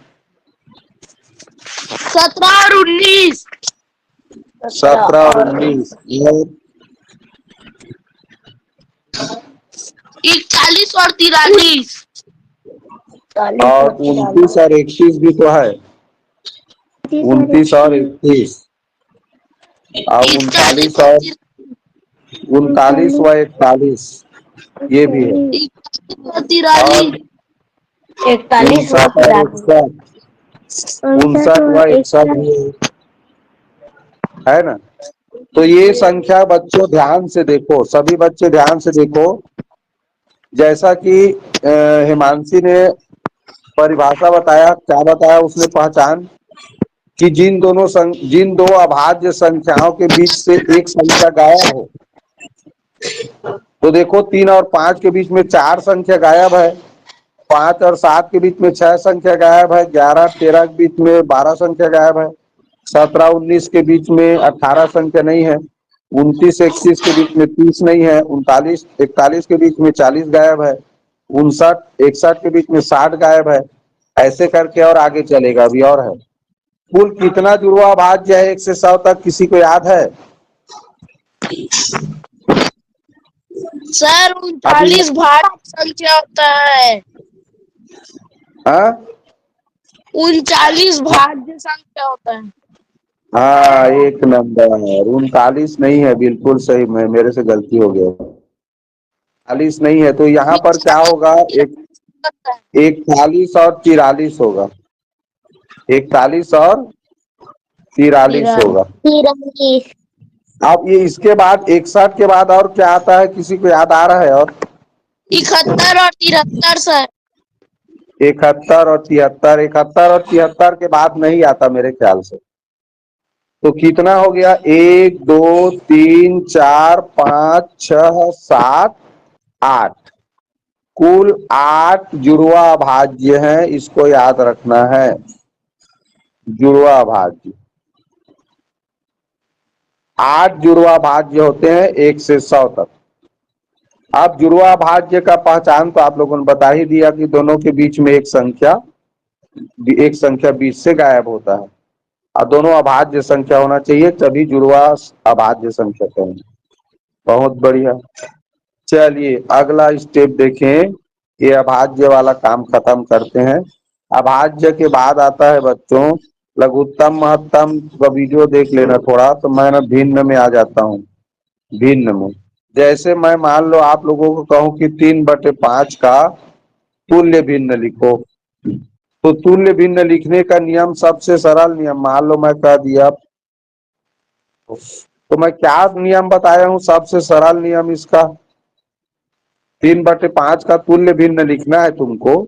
Speaker 3: 17 और 19।
Speaker 1: 17 और 19।
Speaker 3: 41 और 43।
Speaker 1: और 29 और 31 भी तो है। 29 और 31। और 39 और 41 ये भी है।
Speaker 3: 43।
Speaker 1: 59 और 61 भी है ना। तो ये संख्या बच्चों ध्यान से देखो, सभी बच्चे ध्यान से देखो। जैसा कि हिमांशी ने परिभाषा बताया, क्या बताया उसने पहचान, कि जिन दो अभाज्य संख्याओं के बीच से एक संख्या गायब हो। तो देखो 3 और 5 के बीच में 4 संख्या गायब है, 5 और 7 के बीच में 6 संख्या गायब है, 11 13 के बीच में 12 संख्या गायब है, 17 19 के बीच में 18 संख्या नहीं है, 29 31 के बीच में 30 नहीं है, 39 41 के बीच में 40 गायब है, 59 61 के बीच में 60 गायब है। ऐसे करके और आगे चलेगा अभी और है। कुल कितना जुड़वा भाज्य है 1 से 100 तक, किसी को याद है?
Speaker 3: सर 39 भाज्य संख्या होता है।
Speaker 1: हाँ
Speaker 3: 39 भाज्य संख्या होता है।
Speaker 1: हाँ, 1 नंबर है। 39 नहीं है, बिल्कुल सही, मेरे से गलती हो गया। 40 नहीं है, तो यहाँ पर क्या होगा? 41 और 43 होगा। 41 और 43 होगा।
Speaker 2: 43।
Speaker 1: अब ये इसके बाद 61 के बाद और क्या आता है, किसी को याद आ रहा है? और
Speaker 3: 71 और 73 सर।
Speaker 1: 71 और 73। 71 और 73 के बाद नहीं आता मेरे ख्याल से। तो कितना हो गया? 1 2 3 4 5 6 7 8। कुल 8 जुड़वा भाज्य हैं, इसको याद रखना है। जुड़वा भाज्य 8 जुड़वा भाज्य होते हैं 1 से 100 तक। अब जुड़वा भाज्य का पहचान तो आप लोगों ने बता ही दिया कि दोनों के बीच में एक संख्या बीच से गायब होता है, और दोनों अभाज्य संख्या होना चाहिए, तभी जुड़वा अभाज्य संख्या कहेंगे। बहुत बढ़िया। चलिए अगला स्टेप देखें। ये अभाज्य वाला काम खत्म करते हैं। अभाज्य के बाद आता है बच्चों लघुत्तम महत्तम का वीडियो देख लेना थोड़ा, तो मैं ना भिन्न में आ जाता हूँ। भिन्न में जैसे मैं मान लो आप लोगों को कहूँ कि 3/5 का तुल्य भिन्न लिखो, तो तुल्य भिन्न लिखने का नियम सबसे सरल नियम, मान लो मैं कह दिया, तो मैं क्या नियम बताया हूँ? सबसे सरल नियम इसका 3/5 का तुल्य भिन्न लिखना है तुमको,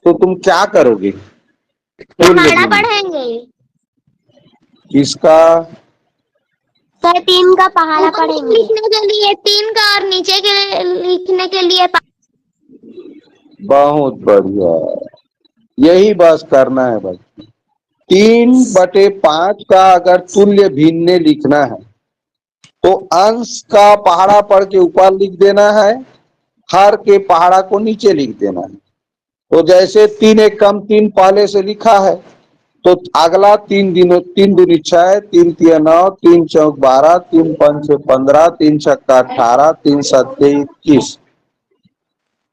Speaker 1: तो तुम क्या करोगे? तुल्य
Speaker 2: पढ़ाना
Speaker 1: भिन्न
Speaker 2: पढ़ेंगे।
Speaker 1: किसका?
Speaker 2: सर 3 का पहाड़ा पढ़ेंगे। लिखने के लिए 3 का और नीचे के लिखने के लिए
Speaker 1: बहुत बढ़िया, यही बस करना है बच्चे। 3/5 का अगर तुल्य भिन्न लिखना है तो अंश का पहाड़ा पढ़ के ऊपर लिख देना है, हर के पहाड़ा को नीचे लिख देना है। तो जैसे 3 एक कम 3 पहले से लिखा है, तो अगला 3 दूनी 6, 3 तिया 9, 3 चौक 12, 3 पंच 15, 3 छक्का 18, 3 सत्ते 21।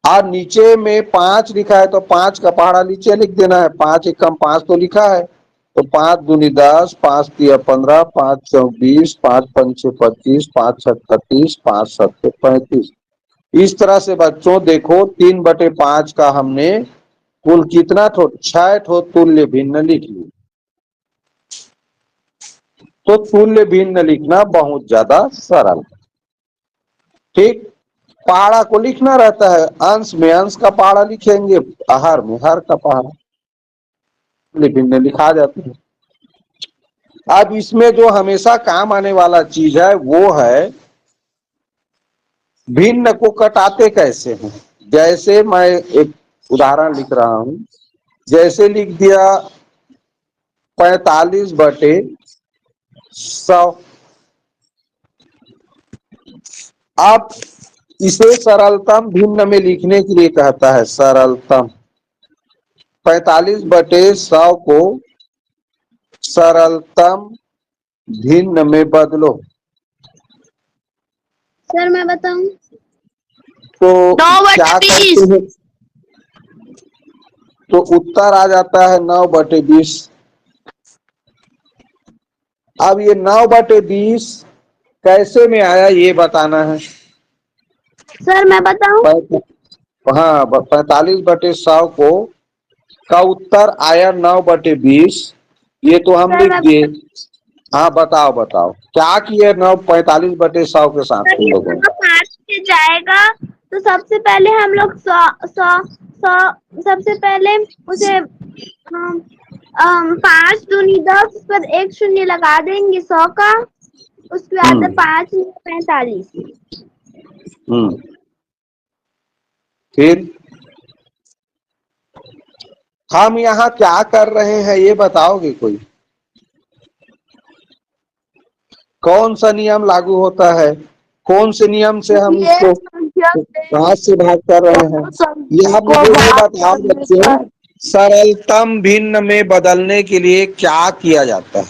Speaker 1: और नीचे में 5 लिखा है तो 5 का पहाड़ा नीचे लिख देना है। 5 एक कम 5 तो लिखा है, तो 5 दूनी 10, 5 तिया 15, 5 चौक 20, 5 पंच 25, 5 छक्का 30, 5 सत्ते 35। इस तरह से बच्चों देखो 3/5 का हमने कुल कितना 6 ठो तुल्य भिन्न लिख लिए। तो तुल्य भिन्न लिखना बहुत ज्यादा सरल, ठीक। पहाड़ा को लिखना रहता है, अंश में अंश का पहाड़ा लिखेंगे, हर में हर का पहाड़ा, तुल्य भिन्न लिखा जाता है। अब इसमें जो हमेशा काम आने वाला चीज है वो है भिन्न को कटाते कैसे हैं। जैसे मैं एक उदाहरण लिख रहा हूं, जैसे लिख दिया 45/100। अब इसे सरलतम भिन्न में लिखने के लिए कहता है सरलतम। 45/100 को सरलतम भिन्न में बदलो।
Speaker 2: सर मैं बताऊं?
Speaker 1: तो
Speaker 3: 9/20।
Speaker 1: क्या करते हैं? तो उत्तर आ जाता है 9/20। अब ये 9/20 कैसे में आया ये बताना है।
Speaker 2: सर मैं बताऊं?
Speaker 1: हाँ, 45/100 को का उत्तर आया 9/20। ये तो हम
Speaker 2: सर
Speaker 1: लिख
Speaker 2: मैं
Speaker 1: दिए। हाँ बताओ बताओ क्या किए 45/100 के साथ
Speaker 2: सर
Speaker 1: तुम
Speaker 2: ये
Speaker 1: लोगों ने?
Speaker 2: 5 से जाएगा तो सबसे पहले हम लोग 100 सबसे पहले उसे 5 दूनी 10 उस पर 1 शून्य लगा देंगे 100 का। उसके बाद 5 45।
Speaker 1: फिर हम यहाँ क्या कर रहे हैं ये बताओगे कोई? कौन सा नियम लागू होता है? कौन से नियम से हम इसको कहाँ से भाग कर रहे हैं? ये आप मुझे ये बताओ बच्चों, सरलतम भिन्न में बदलने के लिए क्या किया जाता है?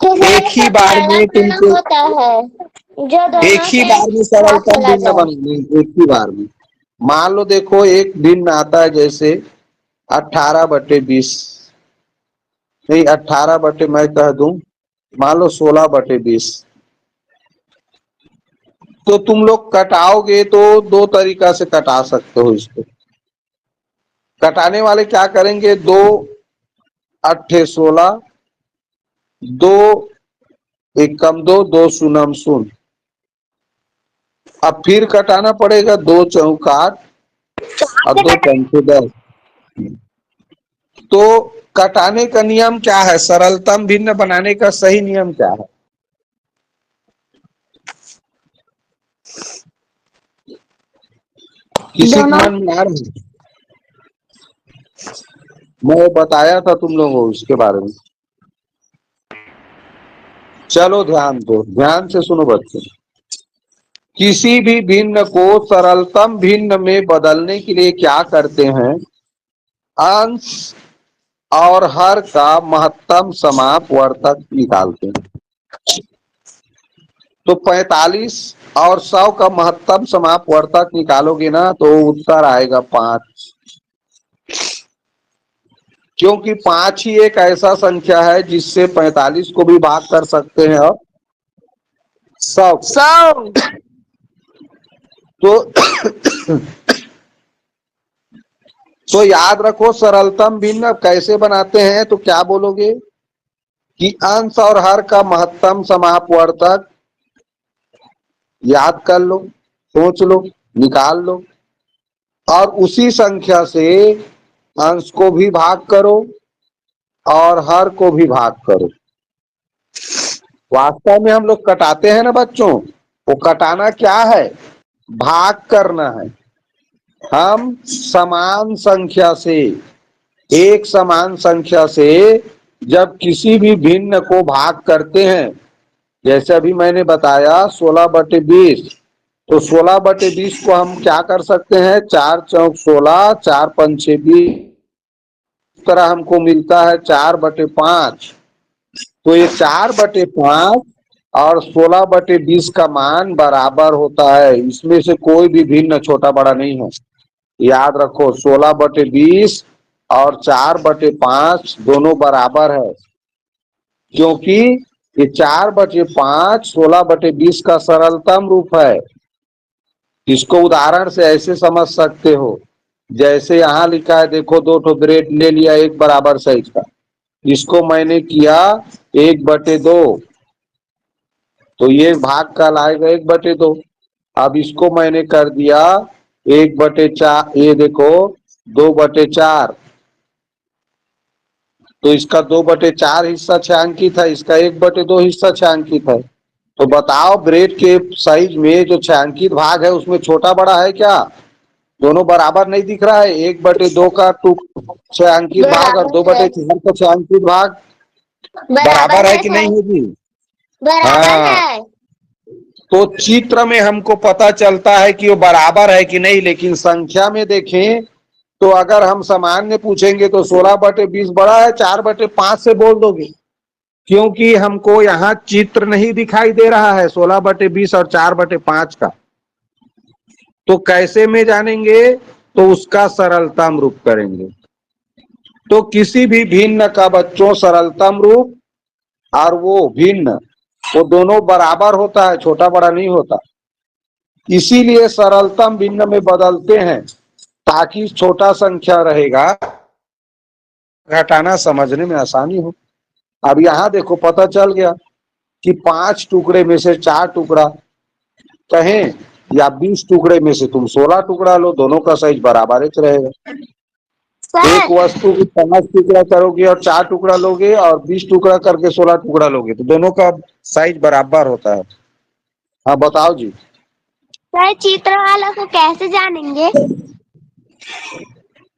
Speaker 1: एक ही बार में तुमको
Speaker 2: होता है जो दोनों
Speaker 1: एक ही बार में सरलतम भिन्न बनानी, एक ही बार में। मान लो देखो एक भिन्न आता है जैसे 18/20, नहीं 18 मैं कह दूं, मान लो 16/20। तो तुम लोग कटाओगे तो 2 तरीका से कटा सकते हो इसको। कटाने वाले क्या करेंगे, 2 8 16, 2 एकम 2, 2 शून्यम 0। अब फिर कटाना पड़ेगा 2 चौक 8 और 2 पंचे 10। तो कटाने का नियम क्या है, सरलतम भिन्न बनाने का सही नियम क्या है? किसी के मन में आ रहा है? मैं बताया था तुम लोगों को इसके बारे में। चलो ध्यान दो, ध्यान से सुनो बच्चे। किसी भी भिन्न को सरलतम भिन्न में बदलने के लिए क्या करते हैं, अंश और हर का महत्तम समापवर्तक निकालते हैं। तो 45 और 100 का महत्तम समापवर्तक निकालोगे ना तो उत्तर आएगा 5। क्योंकि 5 ही एक ऐसा संख्या है जिससे 45 को भी भाग कर सकते हैं और 100 तो तो याद रखो सरलतम भिन्न कैसे बनाते हैं, तो क्या बोलोगे कि अंश और हर का महत्तम समापवर्तक याद कर लो, सोच लो, निकाल लो और उसी संख्या से अंश को भी भाग करो और हर को भी भाग करो। वास्तव में हम लोग कटाते हैं ना बच्चों, वो कटाना क्या है? भाग करना है। हम समान संख्या से, एक समान संख्या से जब किसी भी भिन्न को भाग करते हैं, जैसे अभी मैंने बताया 16/20, तो 16/20 को हम क्या कर सकते हैं? 4 चौक 16, 4 पंचे 20, इस तरह हमको मिलता है 4/5। तो ये 4/5 और 16/20 का मान बराबर होता है। इसमें से कोई भी भिन्न छोटा बड़ा नहीं है। याद रखो, 16/20 और 4/5 दोनों बराबर है, क्योंकि ये 4/5 16/20 का सरलतम रूप है। इसको उदाहरण से ऐसे समझ सकते हो, जैसे यहाँ लिखा है, देखो 2 ठो ब्रेड ले लिया एक बराबर साइज का, इसको मैंने किया 1/2, तो ये भाग कहलाएगा 1/2। अब इसको मैंने कर दिया 1/4, ये देखो 2/4, तो इसका 2/4 हिस्सा छायांकित है, इसका 1/2 हिस्सा छायांकित है। तो बताओ, ब्रेड के साइज में जो छायांकित भाग है उसमें छोटा बड़ा है क्या? दोनों बराबर नहीं दिख रहा है? 1/2 का छायांकित भाग और 2/4 का छायांकित भाग बराबर है कि नहीं है जी?
Speaker 2: बराबर
Speaker 1: हाँ,
Speaker 2: है।
Speaker 1: तो चित्र में हमको पता चलता है कि वो बराबर है कि नहीं, लेकिन संख्या में देखें तो अगर हम सामान्य पूछेंगे तो 16/20 बड़ा है, 4/5 से बोल दोगे, क्योंकि हमको यहाँ चित्र नहीं दिखाई दे रहा है 16/20 और 4/5 का। तो कैसे में जानेंगे? तो उसका सरलतम रूप करेंगे। तो किसी भी भिन्न का बच्चों सरलतम रूप और वो भिन्न, वो दोनों बराबर होता है, छोटा बड़ा नहीं होता। इसीलिए सरलतम भिन्न में बदलते हैं, ताकि छोटा संख्या रहेगा, घटाना समझने में आसानी हो। अब यहाँ देखो, पता चल गया कि 5 टुकड़े में से 4 टुकड़ा कहें, या 20 टुकड़े में से तुम 16 टुकड़ा लो, दोनों का साइज बराबर ही रहेगा। एक
Speaker 2: सर
Speaker 1: वस्तु की 5 टुकड़ा करोगे और 4 टुकड़ा लोगे, और 20 टुकड़ा करके 16 टुकड़ा लोगे, तो दोनों का साइज बराबर होता है। हाँ बताओ जी।
Speaker 2: सर चित्र वाला को कैसे जानेंगे?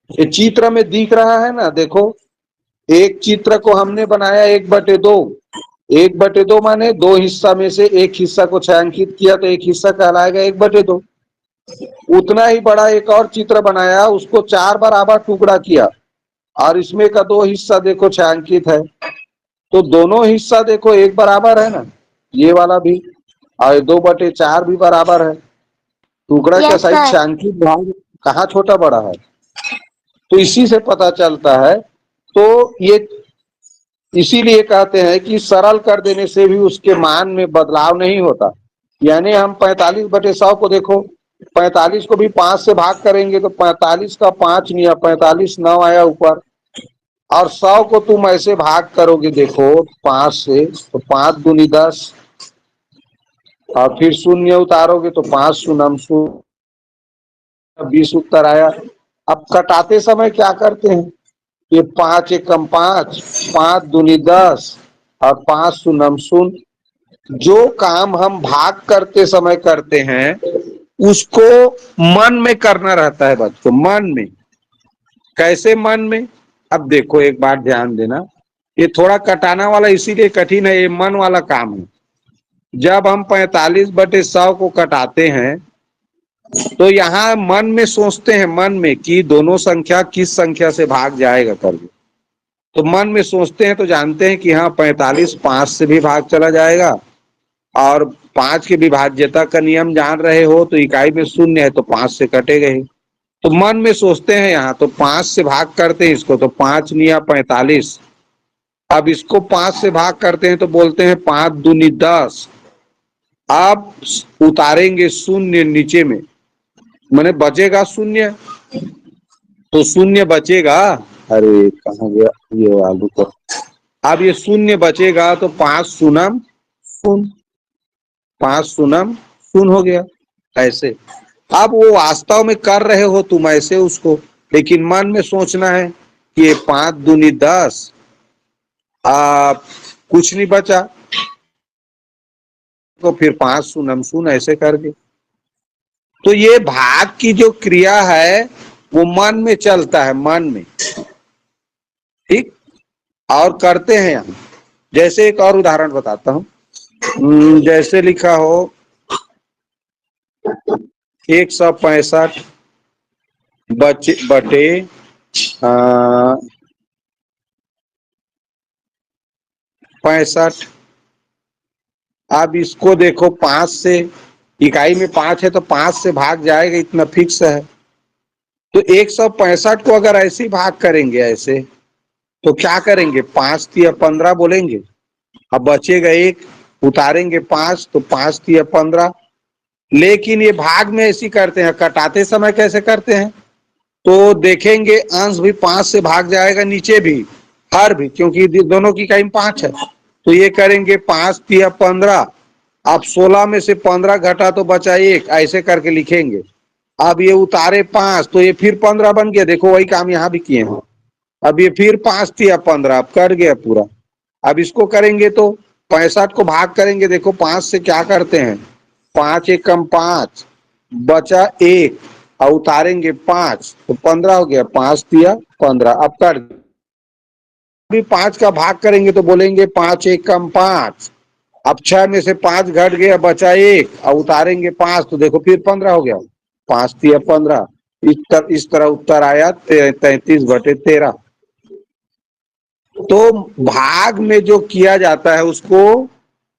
Speaker 1: ये चित्र में दिख रहा है ना, देखो, एक चित्र को हमने बनाया 1/2, 1/2 माने 2 हिस्सा में से एक हिस्सा को छायांकित किया, तो एक हिस्सा कहलाएगा 1/2। उतना ही बड़ा एक और चित्र बनाया, उसको 4 बराबर टुकड़ा किया, और इसमें का 2 हिस्सा देखो छायांकित है, तो दोनों हिस्सा देखो एक बराबर है ना, ये वाला भी और 2/4 भी बराबर है। टुकड़ा का साइज छायांकित भाग कहाँ छोटा बड़ा है? तो इसी से पता चलता है। तो ये इसीलिए कहते हैं कि सरल कर देने से भी उसके मान में बदलाव नहीं होता। यानी हम 45/100 को देखो, 45 को भी 5 से भाग करेंगे तो 45 का 5 नहीं आया, 45 9 आया ऊपर, और 100 को तुम ऐसे भाग करोगे देखो 5 से, तो 5 दूनी 10, और फिर शून्य उतारोगे तो 5 शून्य 20 उत्तर आया। अब कटाते समय क्या करते हैं? ये 5 एकम 5, 5 दूनी 10 और 5 शून्य शून्य। जो काम हम भाग करते समय करते हैं उसको मन में करना रहता है बच्चों, मन में। कैसे मन में? अब देखो, एक बात ध्यान देना, ये थोड़ा कटाना वाला इसीलिए कठिन है, ये मन वाला काम है। जब हम 45/100 को कटाते हैं तो यहाँ मन में सोचते हैं, मन में, कि दोनों संख्या किस संख्या से भाग जाएगा करके। तो मन में सोचते हैं तो जानते हैं कि हाँ 45 5 से भी भाग चला जाएगा, और 5 के विभाज्यता का नियम जान रहे हो तो इकाई में शून्य है तो 5 से कटेगा ही। तो मन में सोचते हैं यहाँ, तो 5 से भाग करते हैं इसको, तो 5 निया 45। अब इसको 5 से भाग करते हैं तो बोलते हैं 5 दूनी 10। अब उतारेंगे शून्य नीचे में, मैंने बचेगा शून्य, तो शून्य बचेगा। अरे कहाँ गया ये आलू को? अब ये शून्य बचेगा तो 5 शून्य शून्य, 5 शून्य शून्य हो गया। ऐसे अब वो वास्तव में कर रहे हो तुम ऐसे उसको, लेकिन मन में सोचना है कि ये 5 दूनी 10 कुछ नहीं बचा तो फिर 5 शून्य शून्य ऐसे करके। तो ये भाग की जो क्रिया है वो मन में चलता है, मन में, ठीक। और करते हैं यहाँ, जैसे एक और उदाहरण बताता हूँ। जैसे लिखा हो 165 बटे 65। अब इसको देखो 5 से, इकाई में 5 है तो 5 से भाग जाएगा, इतना फिक्स है। तो 165 को अगर ऐसे ही भाग करेंगे ऐसे, तो क्या करेंगे, 5 तिया 15 बोलेंगे। अब बचेगा 1, उतारेंगे 5 तो 5 तिया 15। लेकिन ये भाग में ऐसी करते हैं, कटाते समय कैसे करते हैं, तो देखेंगे अंश भी 5 से भाग जाएगा, नीचे भी, हर भी, क्योंकि दोनों की इकाई में 5 है। तो ये करेंगे 5 तिया 15। अब 16 में से 15 घटा तो बचा 1, ऐसे करके लिखेंगे। अब ये उतारे 5 तो ये फिर 15 बन गया। देखो वही काम यहाँ भी किए हैं। अब ये फिर 5 तिया 15, अब कर गया पूरा। अब इसको करेंगे तो 65 को भाग करेंगे, देखो 5 से क्या करते हैं, 5 एकम 5, बचा 1 और उतारेंगे 5 तो 15 हो गया, 5 तिया 15। अब कर भी 5 का भाग करेंगे तो बोलेंगे 5 एकम 5। अब 6 में से 5 घट गया, बचा 1 और उतारेंगे 5 तो देखो फिर 15 हो गया, 5 तिया 15। इस तरह उत्तर आया 33 बटे 13। तो भाग में जो किया जाता है उसको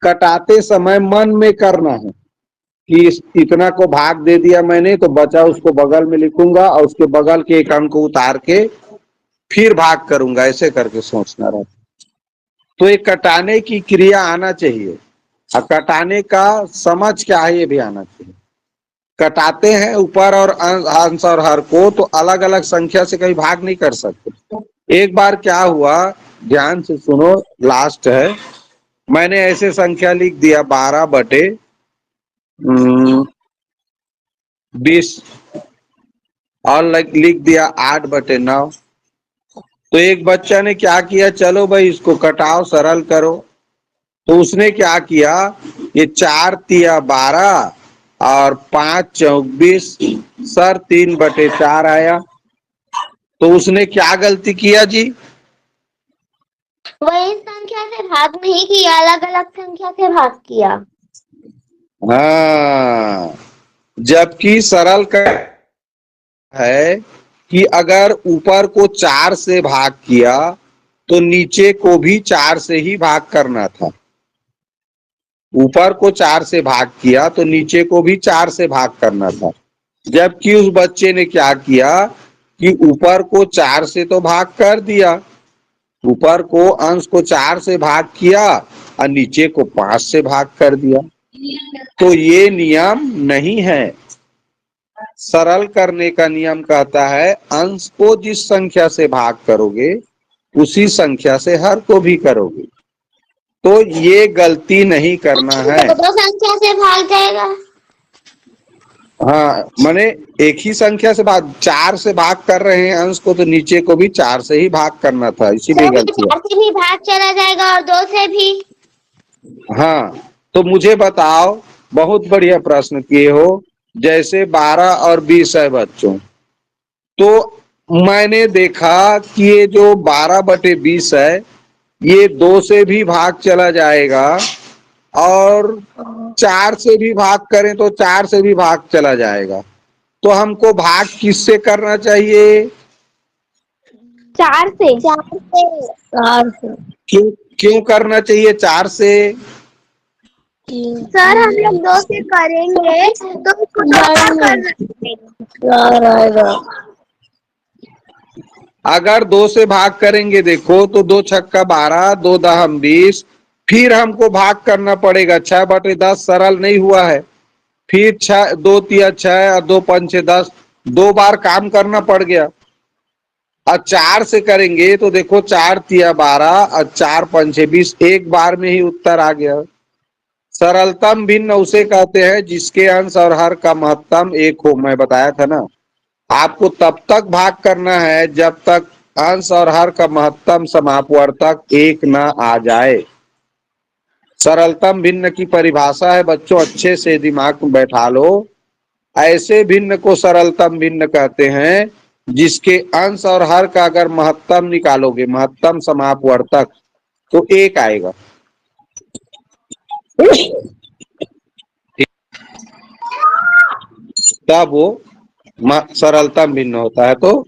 Speaker 1: कटाते समय मन में करना है कि इतना को भाग दे दिया मैंने तो बचा उसको बगल में लिखूंगा और उसके बगल के एक अंक को उतार के फिर भाग करूंगा, ऐसे करके सोचना रहता। तो ये कटाने की क्रिया आना चाहिए, और कटाने का समझ क्या है ये भी आना चाहिए। कटाते हैं ऊपर और अंश और हर को, तो अलग अलग संख्या से कहीं भाग नहीं कर सकते। एक बार क्या हुआ, ध्यान से सुनो, लास्ट है। मैंने ऐसे संख्या लिख दिया 12 बटे 20 और लिख दिया 8 बटे 9। तो एक बच्चा ने क्या किया, चलो भाई इसको कटाओ, सरल करो। तो उसने क्या किया, ये 4 तिया 12 और 5 चौक 20, सर 3 बटे 4 आया। तो उसने क्या गलती किया जी,
Speaker 2: वही संख्या से भाग नहीं किया, अलग अलग संख्या से भाग किया।
Speaker 1: हाँ, जबकि सरल कर है कि अगर ऊपर को 4 से भाग किया तो नीचे को भी 4 से ही भाग करना था। ऊपर को 4 से भाग किया तो नीचे को भी 4 से भाग करना था। जबकि उस बच्चे ने क्या किया कि ऊपर को 4 से तो भाग कर दिया, ऊपर को अंश को 4 से भाग किया और नीचे को 5 से भाग कर दिया। तो ये नियम नहीं है। सरल करने का नियम कहता है अंश को जिस संख्या से भाग करोगे उसी संख्या से हर को भी करोगे। तो ये गलती नहीं करना है।
Speaker 2: दो संख्या से भाग जाएगा।
Speaker 1: हाँ, माने एक ही संख्या से भाग, 4 से भाग कर रहे हैं अंश को तो नीचे को भी 4 से ही भाग करना था, इसीलिए गलती है।
Speaker 2: 4 से भी भाग चला जाएगा और 2 से भी।
Speaker 1: हाँ, तो मुझे बताओ, बहुत बढ़िया प्रश्न किए हो। जैसे 12 और 20 है बच्चों, तो मैंने देखा कि ये जो 12 बटे 20 है ये 2 से भी भाग चला जाएगा और 4 से भी भाग करें तो 4 से भी भाग चला जाएगा। तो हमको भाग किससे करना चाहिए,
Speaker 2: 4 से।
Speaker 3: 4 से।
Speaker 1: क्यों क्यों करना चाहिए 4 से?
Speaker 2: सर हम लोग 2 से करेंगे तो उसको
Speaker 3: 4 आएगा।
Speaker 1: अगर 2 से भाग करेंगे देखो तो 2 छक्का 12, 2 दहम 20, फिर हमको भाग करना पड़ेगा 6 बटे 10, सरल नहीं हुआ है। फिर 6, 2 तिया 6 और 2 पंचे 10, 2 बार काम करना पड़ गया। और 4 से करेंगे तो देखो 4 तिया 12 और 4 पंचे 20, एक बार में ही उत्तर आ गया। सरलतम भिन्न उसे कहते हैं जिसके अंश और हर का महत्तम एक हो। मैं बताया था ना, आपको तब तक भाग करना है जब तक अंश और हर का महत्तम समापवर्तक एक न आ जाए। सरलतम भिन्न की परिभाषा है बच्चों, अच्छे से दिमाग में बैठा लो। ऐसे भिन्न को सरलतम भिन्न कहते हैं जिसके अंश और हर का अगर महत्तम निकालोगे, महत्तम समापवर्तक, तो एक आएगा। तब वो सरलतम भिन्न होता है। तो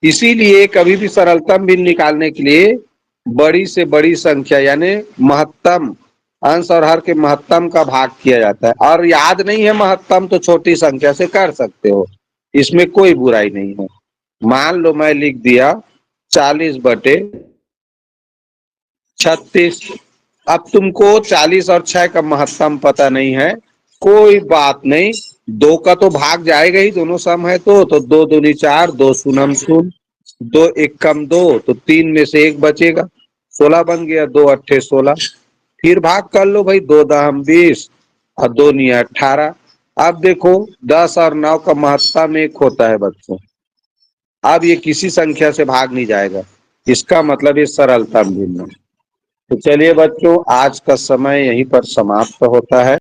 Speaker 1: इसीलिए कभी भी सरलतम भिन्न निकालने के लिए बड़ी से बड़ी संख्या यानी महत्तम, अंश और हर के महत्तम का भाग किया जाता है। और याद नहीं है महत्तम तो छोटी संख्या से कर सकते हो, इसमें कोई बुराई नहीं है। मान लो मैं लिख दिया 40/36। अब तुमको 40 और 6 का महत्तम पता नहीं है, कोई बात नहीं, 2 का तो भाग जाएगा ही, दोनों सम है तो 2 दूनी 4, 2 शून्य शून्य, 2 एक कम 2 तो 3 में से 1 बचेगा, 16 बन गया, 2 अट्ठे 16। फिर भाग कर लो भाई, 2 दहम 20 और 2 नी 18। अब देखो 10 और 9 का महत्तम 1 होता है बच्चों। अब ये किसी संख्या से भाग नहीं जाएगा, इसका मतलब ये सरलतम भिन्न है। तो चलिए बच्चों, आज का समय यहीं पर समाप्त होता है।